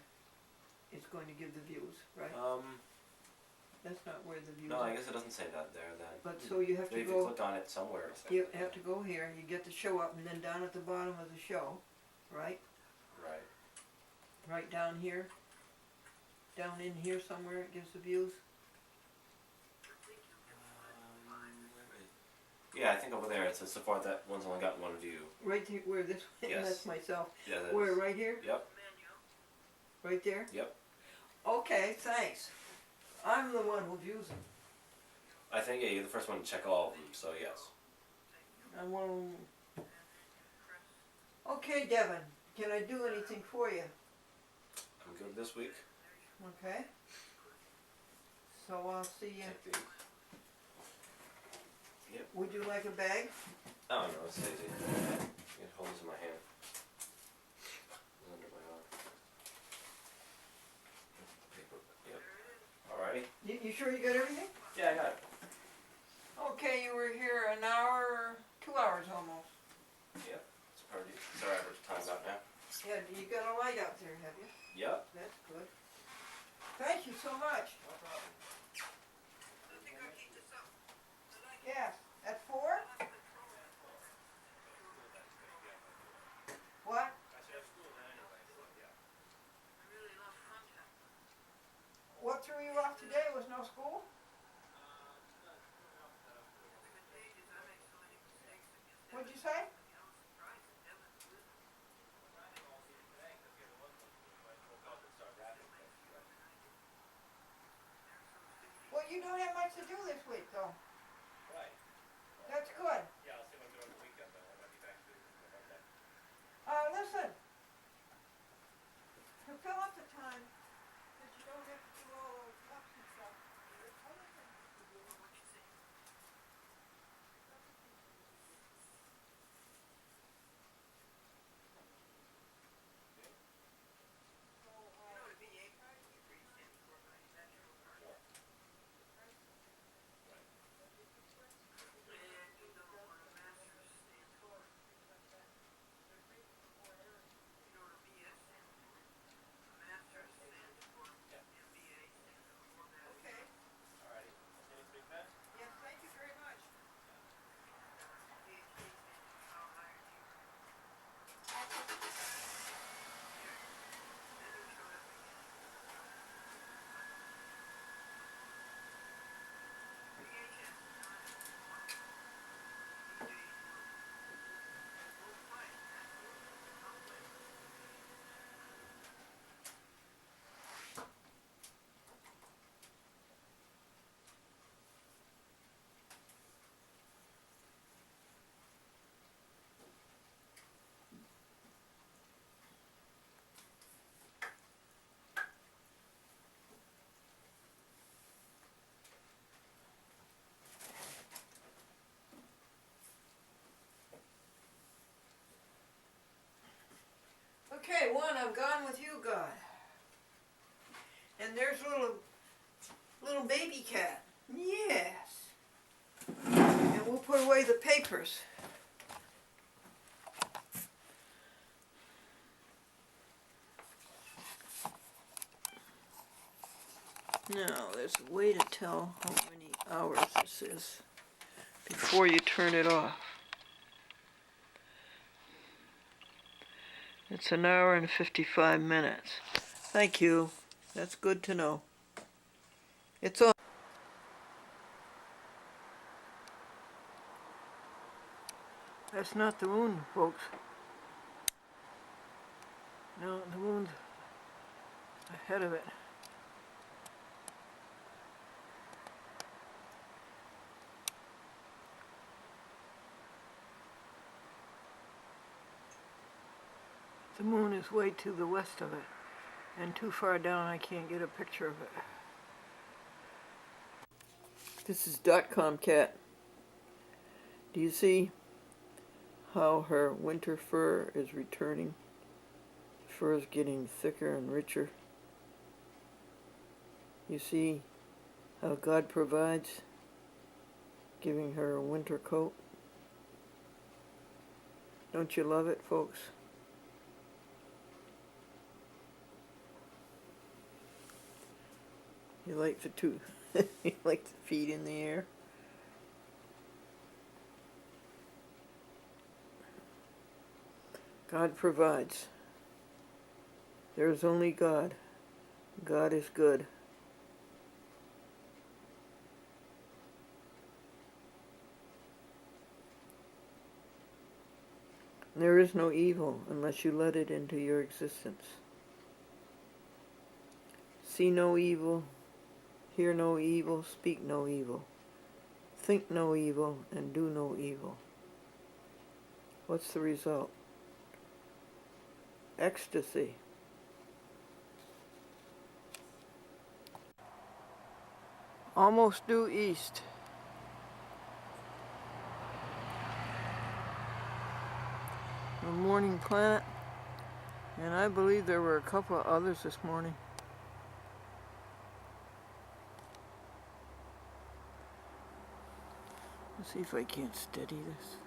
It's going to give the views, right? That's not where the views No, are. I guess it doesn't say that there then. But so you have to Maybe if go. you click on it somewhere. It'll say You that. have to go here. You get the show up, and then down at the bottom of the show, right? Right. Right down here. Down in here somewhere, it gives the views. Yeah, I think over there it says so far that one's only got one view. Right here, where this. Yes. That's myself. Yeah, that Where? is. Right here. Yep. Right there. Yep. Okay, thanks. I'm the one who views them. I think you're the first one to check all of them, so yes. I'm one. Okay, Devin. Can I do anything for you? I'm good this week. Okay. So I'll see you. Take the. Yep. Would you like a bag? Oh no, it's easy. I can hold this in my hand. It's under my arm. Paper. Yep. Alrighty. You sure you got everything? Yeah, I got it. Okay, you were here an hour, 2 hours almost. Yep. It's our average time about now. Yeah, you got a light out there, have you? Yep. That's good. Thank you so much. No problem. Yes. At 4? What? What threw you off today? Was no school? What'd you say? Well, you don't have much to do this week, though. Right. That's good. Yeah, I'll see what I'm doing the weekend though. I might be back to Monday. Listen. To fill up the time, that you don't have to do all those walks and stuff, there's other things to do. Okay, one, I've gone with you, God. And there's little baby cat. Yes. And we'll put away the papers. Now, there's a way to tell how many hours this is before you turn it off. It's 1 hour and 55 minutes. Thank you. That's good to know. It's on. That's not the moon, folks. No, the moon's ahead of it. The moon is way to the west of it, and too far down I can't get a picture of it. This is .com cat. Do you see how her winter fur is returning? The fur is getting thicker and richer. You see how God provides, giving her a winter coat? Don't you love it, folks? You like the you like the feet in the air? God provides. There is only God. God is good. There is no evil unless you let it into your existence. See no evil, hear no evil, speak no evil, think no evil, and do no evil. What's the result? Ecstasy. Almost due east. The morning planet, and I believe there were a couple of others this morning. Let's see if I can't steady this.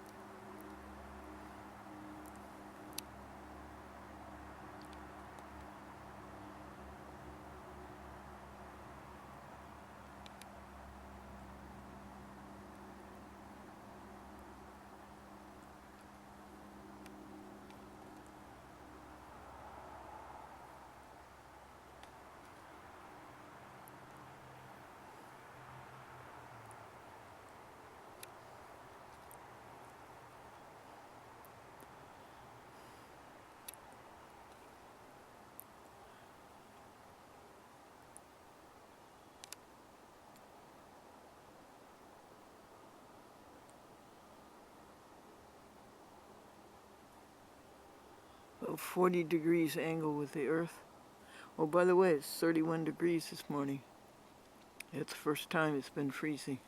About 40 degrees angle with the earth. Oh, by the way, it's 31 degrees this morning. It's the first time it's been freezing.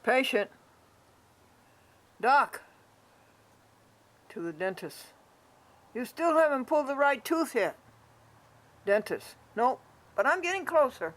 Patient. Doc. To the dentist. You still haven't pulled the right tooth yet. Dentist. Nope, but I'm getting closer.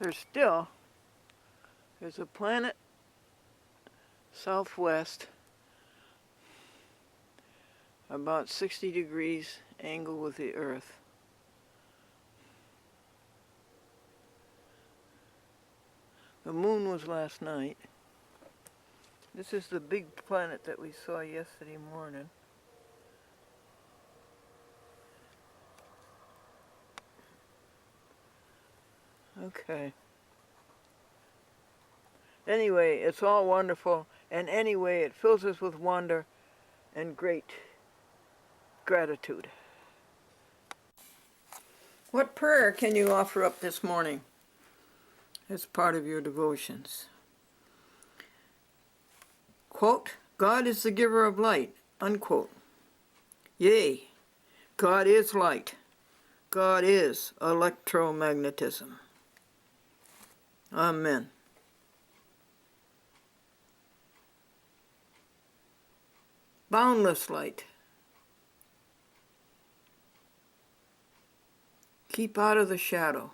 There's a planet southwest, about 60 degrees angle with the Earth. The moon was last night. This is the big planet that we saw yesterday morning. Okay. Anyway, it's all wonderful, and anyway, it fills us with wonder and great gratitude. What prayer can you offer up this morning as part of your devotions? Quote, God is the giver of light, unquote. Yea, God is light. God is electromagnetism. Amen. Boundless light. Keep out of the shadow.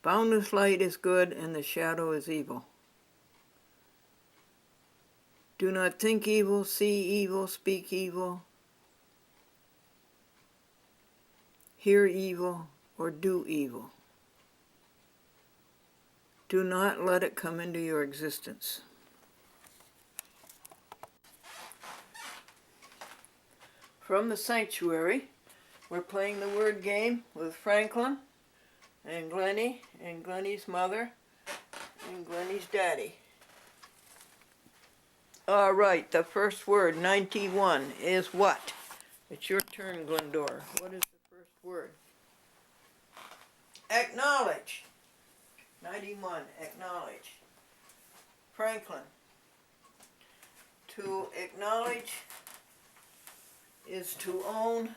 Boundless light is good and the shadow is evil. Do not think evil, see evil, speak evil, hear evil, or do evil. Do not let it come into your existence. From the sanctuary, we're playing the word game with Franklin and Glennie and Glennie's mother and Glennie's daddy. All right, the first word, 91, is what? It's your turn, Glendora. What is the first word? Acknowledge. 91, acknowledge. Franklin. To acknowledge is to own.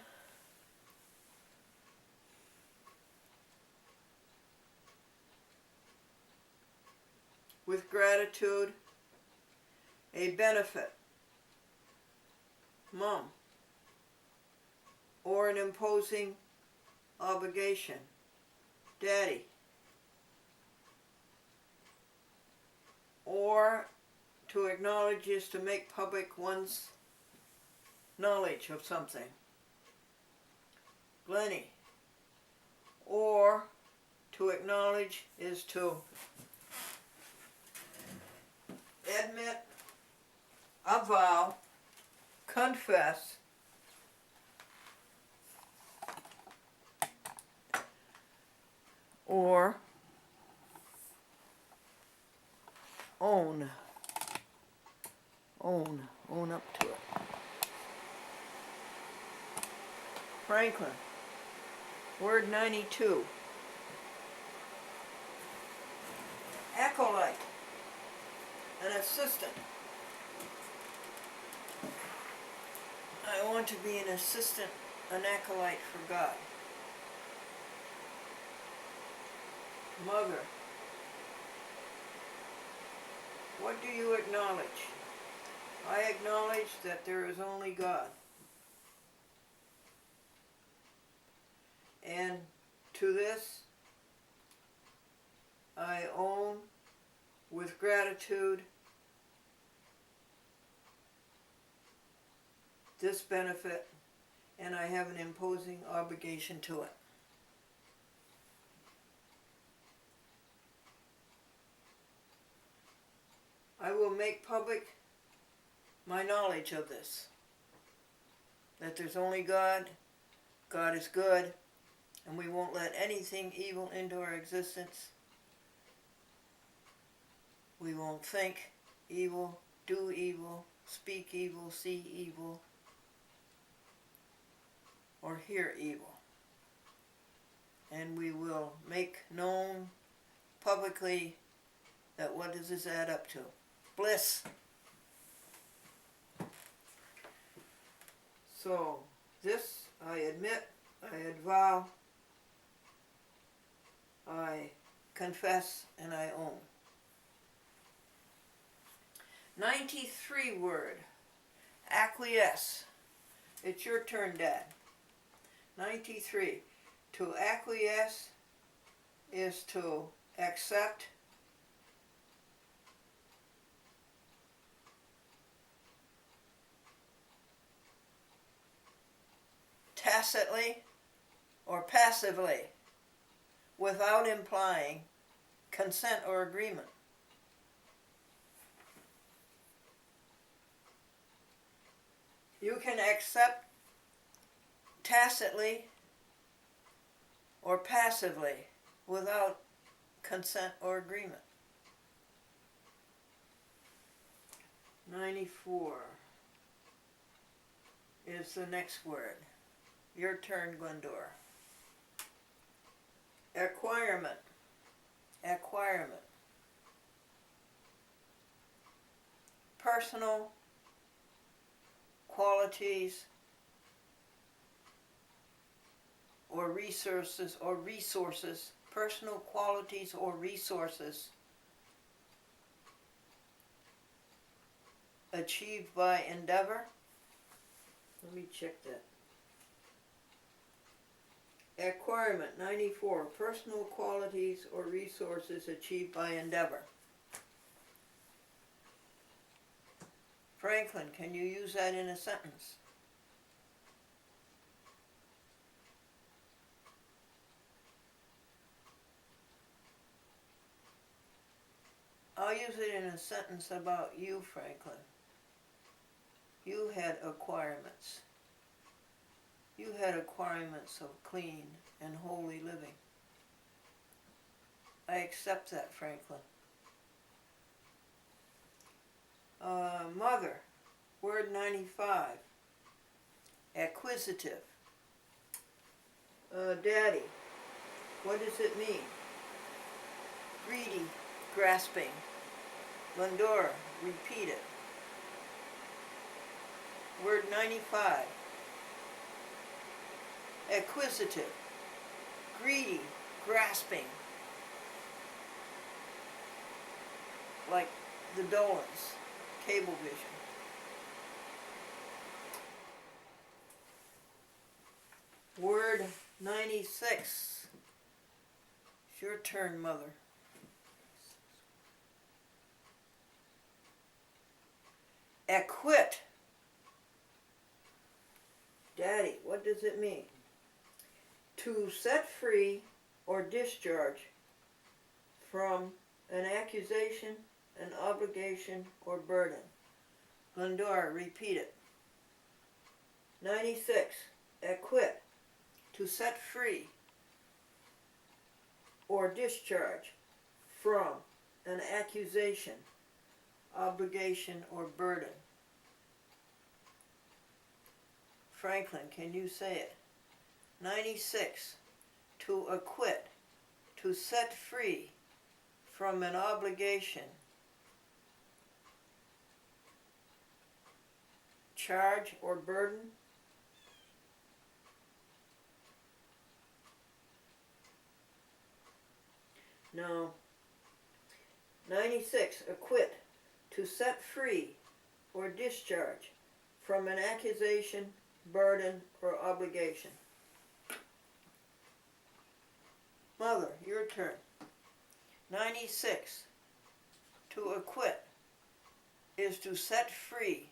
With gratitude, a benefit. Mom. Or an imposing obligation. Daddy. Or to acknowledge is to make public one's knowledge of something. Glennie. Or to acknowledge is to admit, avow, confess, or own up to it. Franklin, word 92. Acolyte, an assistant. I want to be an assistant, an acolyte for God. Mother, what do you acknowledge? I acknowledge that there is only God. And to this, I own with gratitude this benefit, and I have an imposing obligation to it. I will make public my knowledge of this, that there's only God, God is good, and we won't let anything evil into our existence. We won't think evil, do evil, speak evil, see evil, or hear evil. And we will make known publicly that what does this add up to? Bliss. So this I admit, I avow, I confess, and I own. 93 word, acquiesce. It's your turn, Dad. 93. To acquiesce is to accept tacitly or passively without implying consent or agreement. You can accept tacitly or passively without consent or agreement. 94 is the next word. Your turn, Glendora. Acquirement. Acquirement. Personal qualities or resources, personal qualities or resources achieved by endeavor. Let me check that. Acquirement, 94, personal qualities or resources achieved by endeavor. Franklin, can you use that in a sentence? I'll use it in a sentence about you, Franklin. You had acquirements. You had acquirements of clean and holy living. I accept that, Franklin. Mother, word 95. Acquisitive. Daddy, what does it mean? Greedy, grasping. Glendora, repeat it. Word 95. Acquisitive, greedy, grasping. Like the Dolans, Cablevision. Word 96. It's your turn, Mother. Acquit. Daddy, what does it mean? To set free or discharge from an accusation, an obligation, or burden. Glendora, repeat it. 96. Acquit. To set free or discharge from an accusation, obligation, or burden. Franklin, can you say it? 96. To acquit. To set free from an obligation, charge, or burden. No. 96. Acquit. To set free or discharge from an accusation, burden, or obligation. Mother, your turn. 96. To acquit is to set free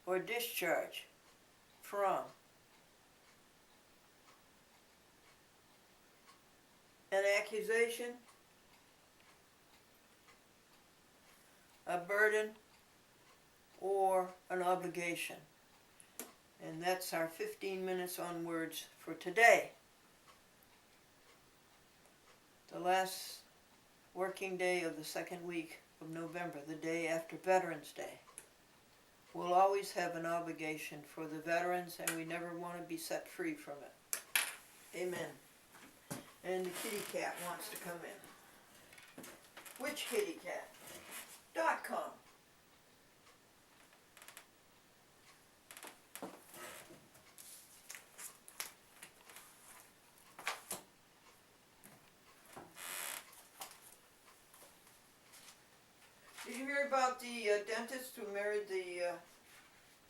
or discharge from an accusation, a burden, or an obligation. And that's our 15 minutes on words for today. The last working day of the second week of November, the day after Veterans Day. We'll always have an obligation for the veterans, and we never want to be set free from it. Amen. And the kitty cat wants to come in. Which kitty cat? .com. Did you hear about the dentist who married the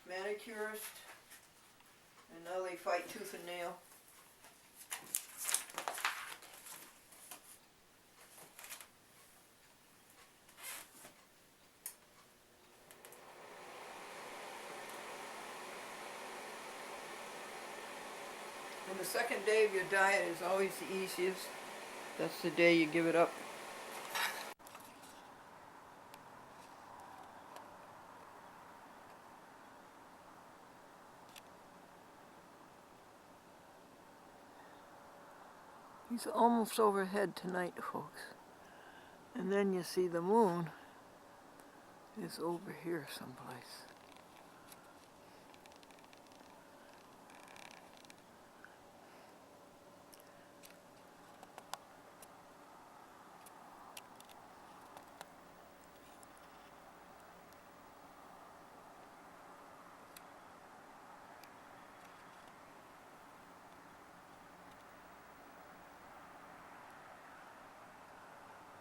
manicurist? And now they fight tooth and nail. The second day of your diet is always the easiest. That's the day you give it up. He's almost overhead tonight, folks. And then you see the moon is over here someplace.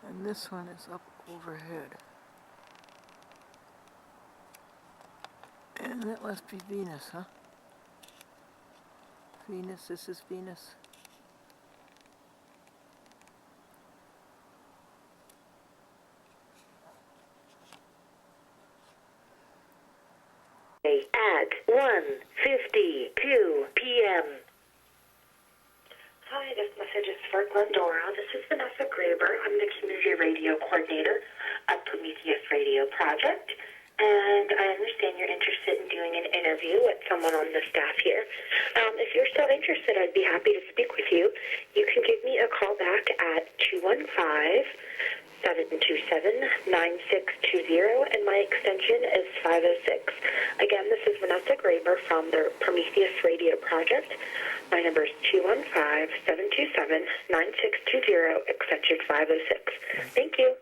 And this one is up overhead. And that must be Venus, huh? Venus, this is Venus. At 1:52 p.m. Hi, this message is for Glendora. This is Vanessa Graber. I'm the Community Radio Coordinator at Prometheus Radio Project, and I understand you're interested in doing an interview with someone on the staff here. If you're so interested, I'd be happy to speak with you. You can give me a call back at 215-727-9620, and my extension is 506. Again, this is Vanessa Graber from the Prometheus Radio Project. My number is 215-727-9620, extension 506. Thank you.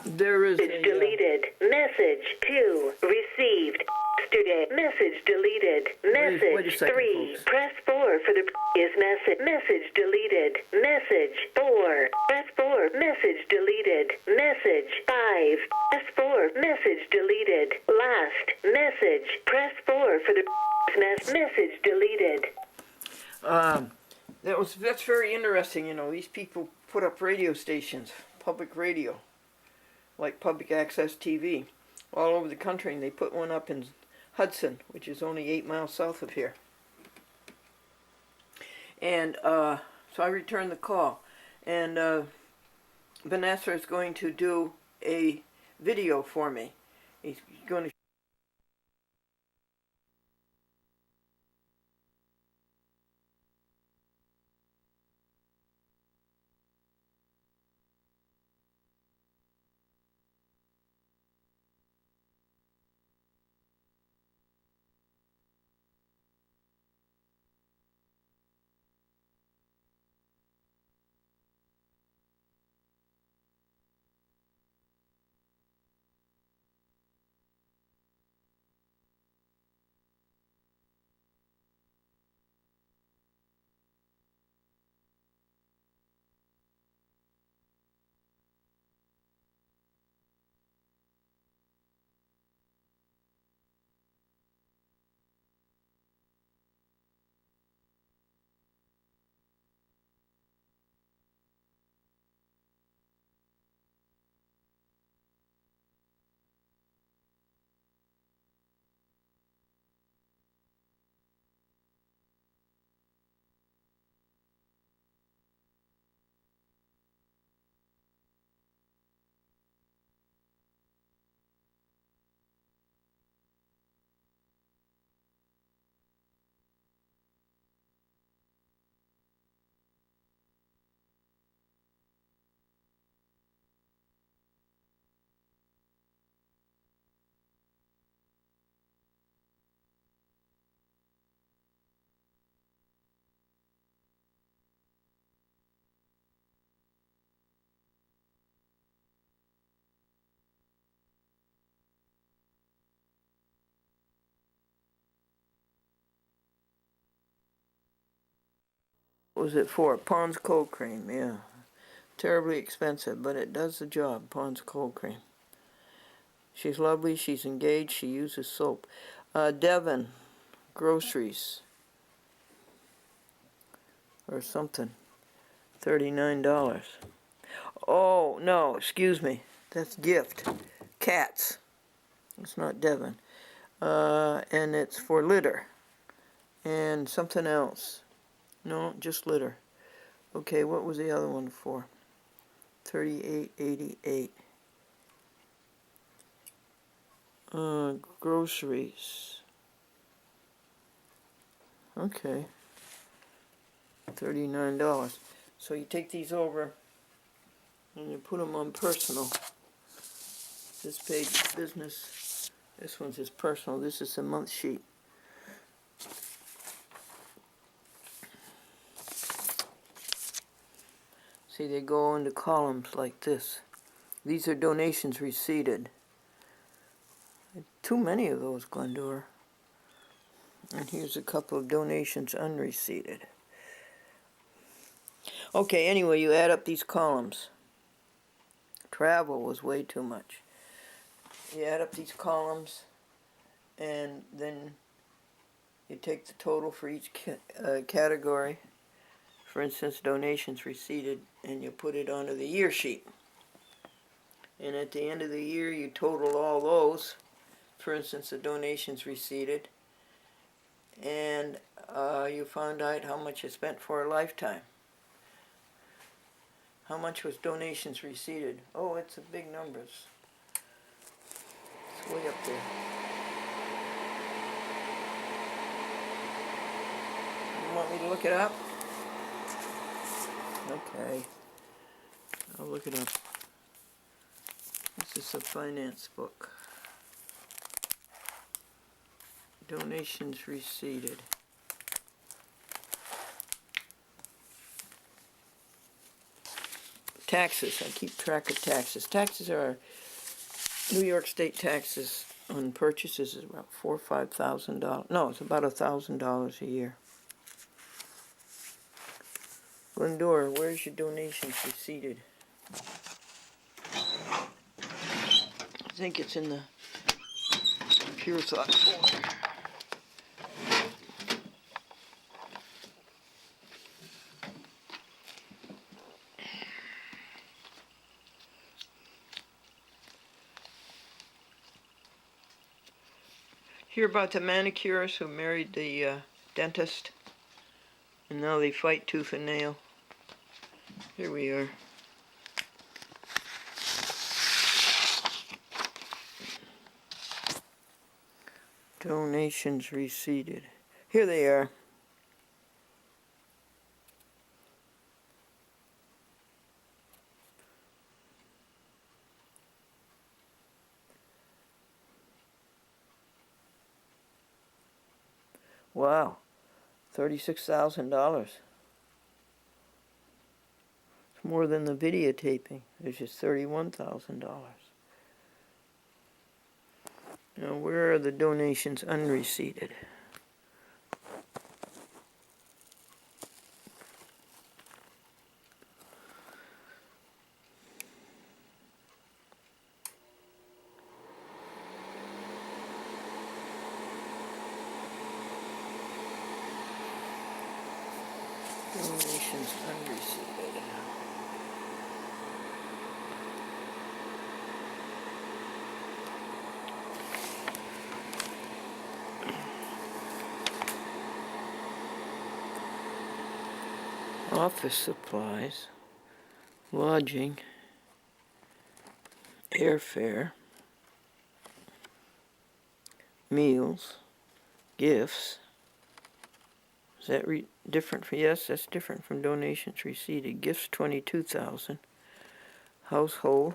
There is Message deleted. Message 2 received. Yesterday. Message deleted. Message wait a second, 3. folks. Press 4 for the previous message. Message deleted. Message 4. Press 4. Message deleted. Message 5. Press 4. Message deleted. Last message. Press 4 for the previous message deleted. That's very interesting. You know, these people put up radio stations, public radio, like public access TV, all over the country, and they put one up in Hudson, which is only 8 miles south of here. And so I returned the call, and Vanessa is going to do a video for me. He's going to What was it for? Pond's cold cream, yeah. Terribly expensive, but it does the job. Pond's cold cream. She's lovely, she's engaged, she uses soap. Devin, groceries. Or something. $39. Oh, no, excuse me. That's gift. Cats. It's not Devin. And it's for litter. and something else. No, just litter. Okay, what was the other one for? 3888. Groceries. Okay. $39. So you take these over and you put them on personal. This page is business. This one's his personal. This is the month sheet. See, they go into columns like this. These are donations receipted. Too many of those, Glendora. And here's a couple of donations unreceipted. Okay, anyway, you add up these columns. Travel was way too much. You add up these columns, and then you take the total for each category. For instance, donations receipted, and you put it onto the year sheet. And at the end of the year, you total all those. For instance, the donations receipted, and you found out how much you spent for a lifetime. How much was donations receipted? Oh, it's a big numbers. It's way up there. You want me to look it up? Okay. I'll look it up. This is a finance book. Donations receipted. Taxes. I keep track of taxes. Taxes are New York State taxes on purchases is about $4,000 or $5,000. No, it's about $1,000 a year. Glendora, where's your donations receipted? I think it's in the Pure Thought folder. Hear about the manicurists who married the dentist, and now they fight tooth and nail. Here we are. Donations receipted. Here they are. Wow, $36,000. It's more than the videotaping. There's just $31,000. Now, where are the donations unreceipted? Donations unreceipted. Office supplies, lodging, airfare, meals, gifts. Is that different? Yes, that's different from donations received. Gifts, $22,000. Household,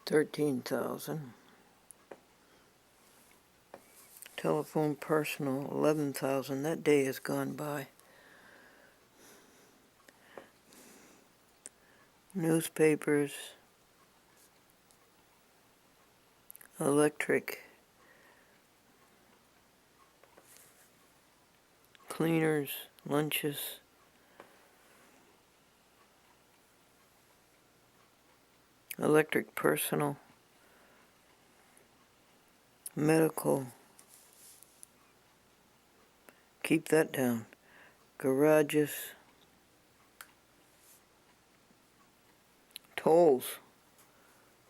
$13,000. Telephone personal, $11,000. That day has gone by. Newspapers, electric, cleaners, lunches, electric personal, medical, keep that down, garages, tolls,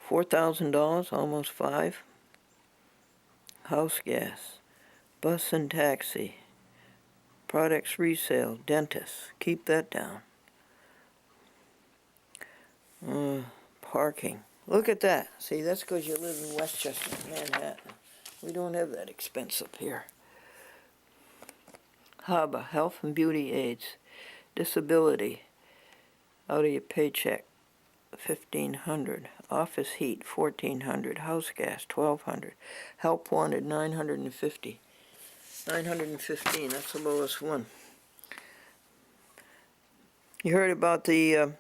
$4,000, almost $5,000, house gas, Bus and taxi. Products resale. Dentist. Keep that down. Parking. Look at that. See, that's because you live in Westchester, Manhattan. We don't have that expense up here. HABA, health and beauty aids. Disability, out of your paycheck, $1,500. Office heat, $1,400. House gas, $1,200. Help wanted, $950. $915. That's the lowest one. You heard about the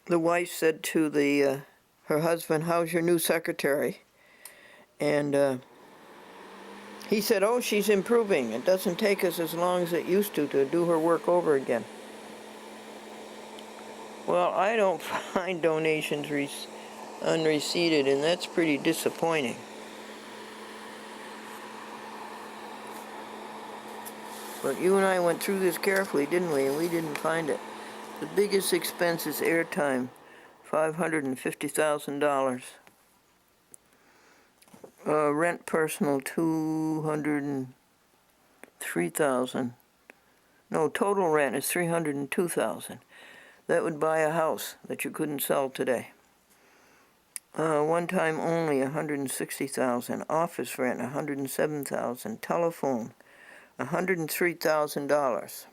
wife said to her husband, "How's your new secretary?" And he said, "Oh, she's improving. It doesn't take us as long as it used to do her work over again." Well, I don't find donations unreceipted, and that's pretty disappointing. But you and I went through this carefully, didn't we? And we didn't find it. The biggest expense is airtime, $550,000. Rent personal, $203,000. No, total rent is $302,000. That would buy a house that you couldn't sell today. One time only, $160,000. Office rent, $107,000. Telephone, $103,000.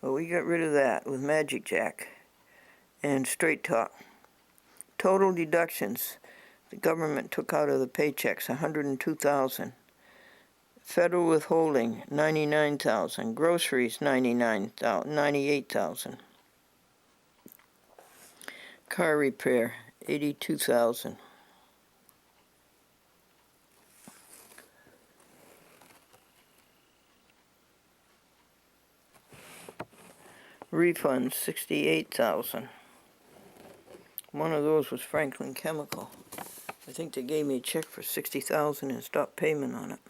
Well, we got rid of that with Magic Jack and Straight Talk. Total deductions the government took out of the paychecks, $102,000. Federal withholding, $99,000. Groceries, $98,000. Car repair, $82,000. Refunds, $68,000. One of those was Franklin Chemical. I think they gave me a check for $60,000 and stopped payment on it.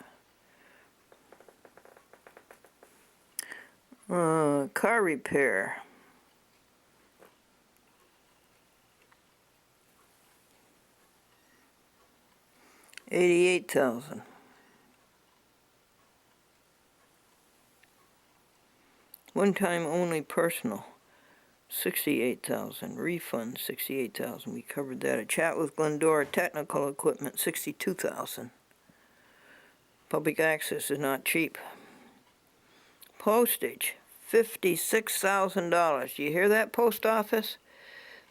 Car repair. $88,000. One time only personal, $68,000. Refund, $68,000. We covered that. A chat with Glendora technical equipment, $62,000. Public access is not cheap. Postage, $56,000. Do you hear that, post office?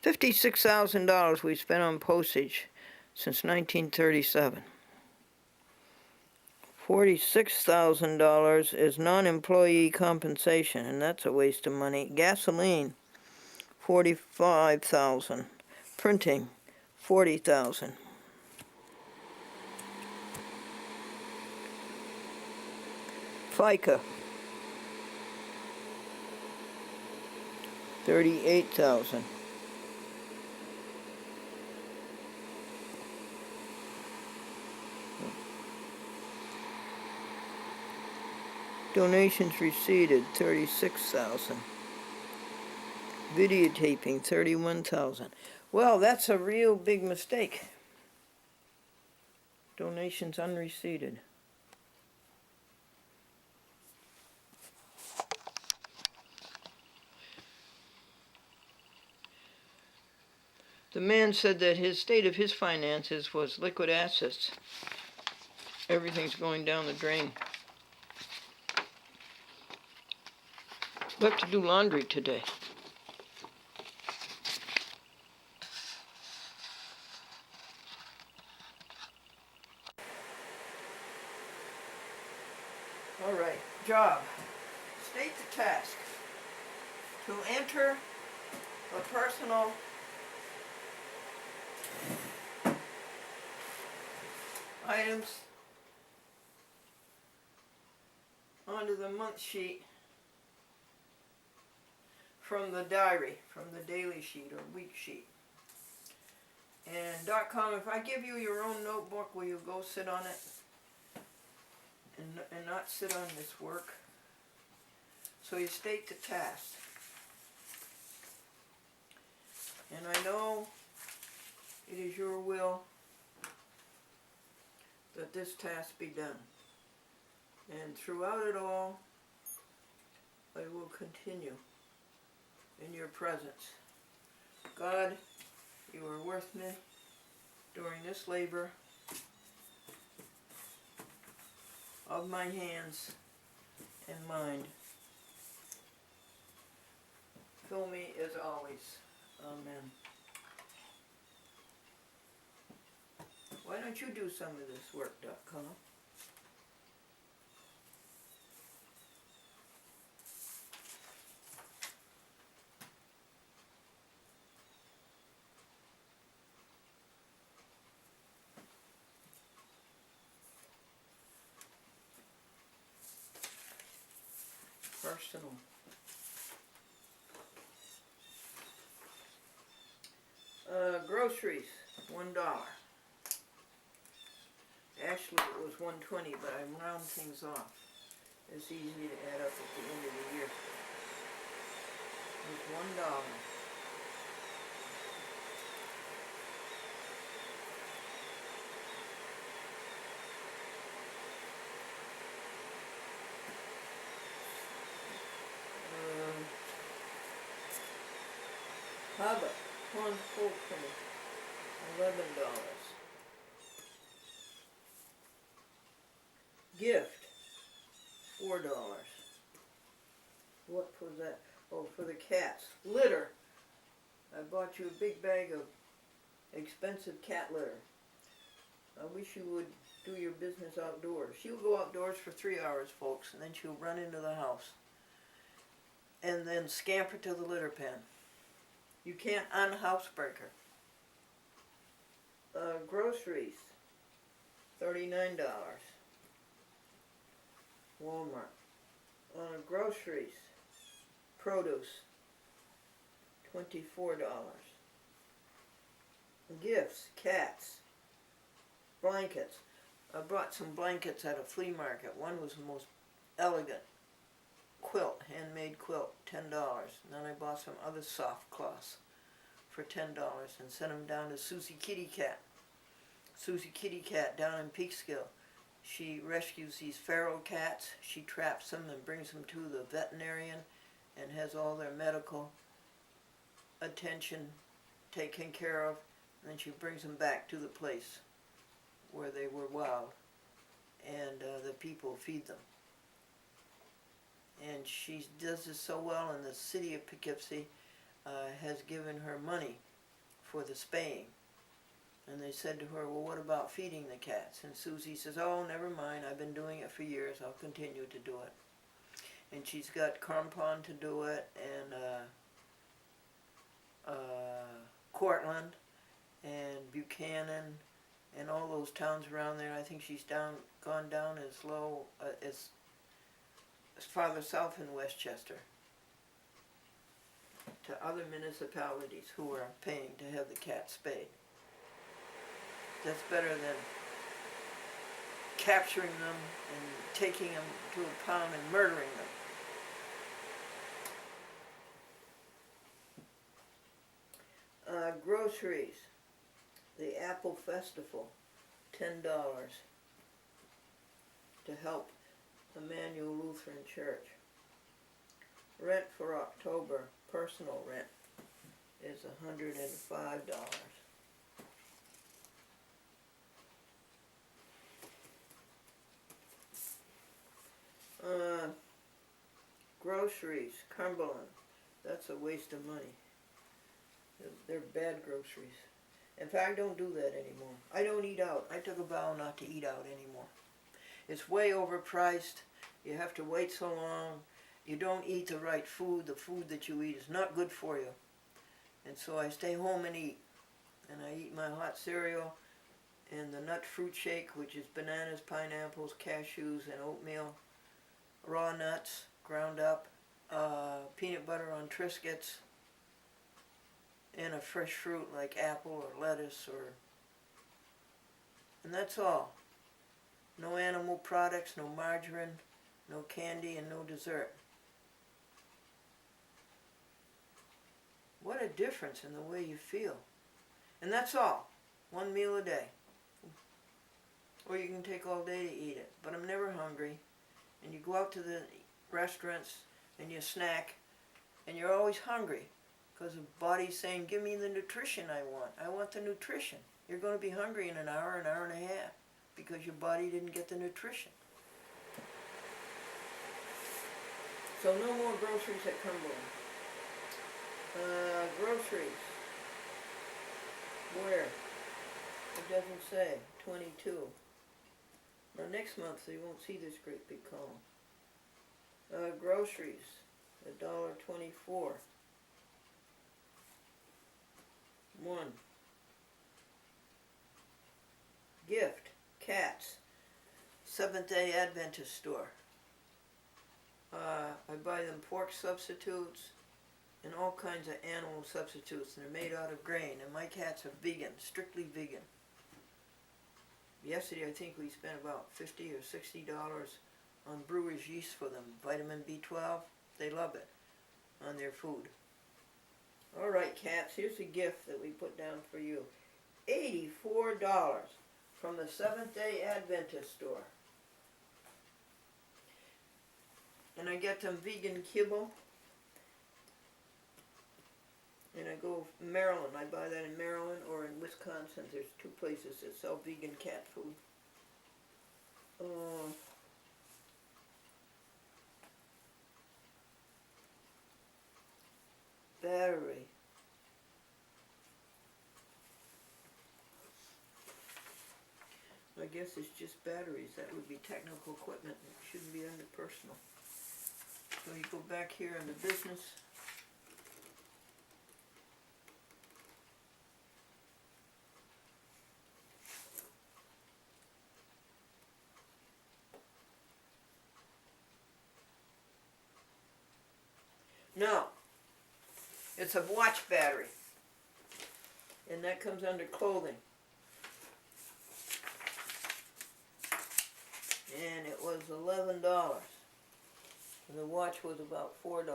$56,000 we spent on postage since 1937. $46,000 is non-employee compensation, and that's a waste of money. Gasoline, $45,000. Printing, $40,000. FICA, $38,000. Donations received, $36,000. Videotaping, $31,000. Well, that's a real big mistake. Donations unreceived. The man said that his state of his finances was liquid assets. Everything's going down the drain. We have to do laundry today. All right, job. State the task. To enter the personal items onto the month sheet from the diary, from the daily sheet or week sheet. And .com, if I give you your own notebook, will you go sit on it and not sit on this work? So you state the task. And I know it is your will that this task be done. And throughout it all, I will continue in your presence. God, you are with me during this labor of my hands and mind. Fill me as always. Amen. Why don't you do some of this work, Carl? Personal. Groceries, $1. Actually, it was $1.20, but I round things off. It's easy to add up at the end of the year. It was $1. Haba, one whole penny, $11. Gift, $4. What was that? Oh, for the cats. Litter. I bought you a big bag of expensive cat litter. I wish you would do your business outdoors. She'll go outdoors for 3 hours, folks, and then she'll run into the house and then scamper to the litter pen. You can't unhousebreak her. Groceries, $39. Walmart. Groceries, produce, $24. Gifts, cats, blankets. I bought some blankets at a flea market. One was the most elegant quilt, handmade quilt, $10. And then I bought some other soft cloths for $10 and sent them down to Susie Kitty Cat. Susie Kitty Cat down in Peekskill. She rescues these feral cats. She traps them and brings them to the veterinarian and has all their medical attention taken care of. And then she brings them back to the place where they were wild. And the people feed them. And she does this so well, and the city of Poughkeepsie has given her money for the spaying. And they said to her, well, what about feeding the cats? And Susie says, oh, never mind, I've been doing it for years, I'll continue to do it. And she's got Crampon to do it, and Cortland, and Buchanan, and all those towns around there. I think she's gone down as low as farther south in Westchester, to other municipalities who are paying to have the cats spayed. That's better than capturing them and taking them to a pound and murdering them. Groceries, the Apple Festival, $10 to help Emmanuel Lutheran Church. Rent for October, personal rent, is $105. Groceries, Cumberland, that's a waste of money. They're bad groceries. In fact, I don't do that anymore. I don't eat out. I took a vow not to eat out anymore. It's way overpriced. You have to wait so long. You don't eat the right food. The food that you eat is not good for you. And so I stay home and eat. And I eat my hot cereal and the nut fruit shake, which is bananas, pineapples, cashews, and oatmeal. Raw nuts, ground up, peanut butter on Triscuits, and a fresh fruit like apple or lettuce, and that's all. No animal products, no margarine, no candy, and no dessert. What a difference in the way you feel. And that's all. One meal a day. Or you can take all day to eat it. But I'm never hungry. and you go out to the restaurants and you snack, and you're always hungry because the body's saying, give me the nutrition I want. I want the nutrition. You're going to be hungry in an hour and a half because your body didn't get the nutrition. So no more groceries at Cumberland. Groceries. Where? It doesn't say. 22. Now next month you won't see this great big column. Groceries. $1.24. 1. Gift. Cats. Seventh-day Adventist store. I buy them pork substitutes and all kinds of animal substitutes, and they're made out of grain, and my cats are vegan, strictly vegan. Yesterday I think we spent about $50 or $60 on brewer's yeast for them, vitamin B12, they love it, on their food. Alright cats, here's a gift that we put down for you. $84 from the Seventh-day Adventist store. And I get them vegan kibble. And I go Maryland, I buy that in Maryland or in Wisconsin. There's 2 places that sell vegan cat food. Battery. I guess it's just batteries. That would be technical equipment. It shouldn't be under personal. So you go back here in the business. No, it's a watch battery, and that comes under clothing. And it was $11, and the watch was about $4.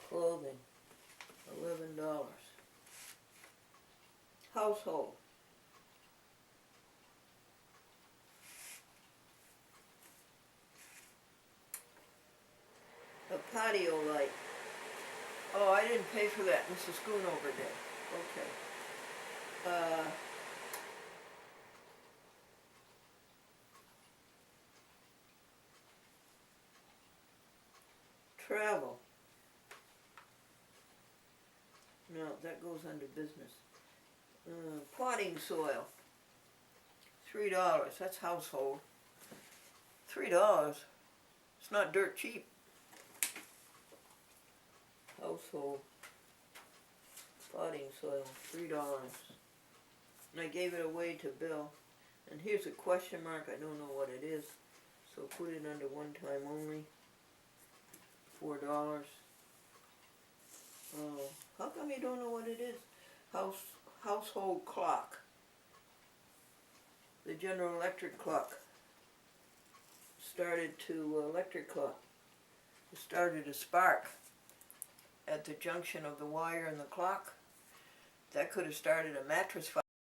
Clothing, $11. Household. A patio light. Oh, I didn't pay for that. Mrs. Schoonover did. Okay. Travel. No, that goes under business. Potting soil. $3. That's household. $3. It's not dirt cheap. Household. Potting soil. $3. And I gave it away to Bill. And here's a question mark. I don't know what it is. So put it under one time only. $4. How come you don't know what it is? Household clock. The General Electric clock started It started a spark at the junction of the wire and the clock. That could have started a mattress fire.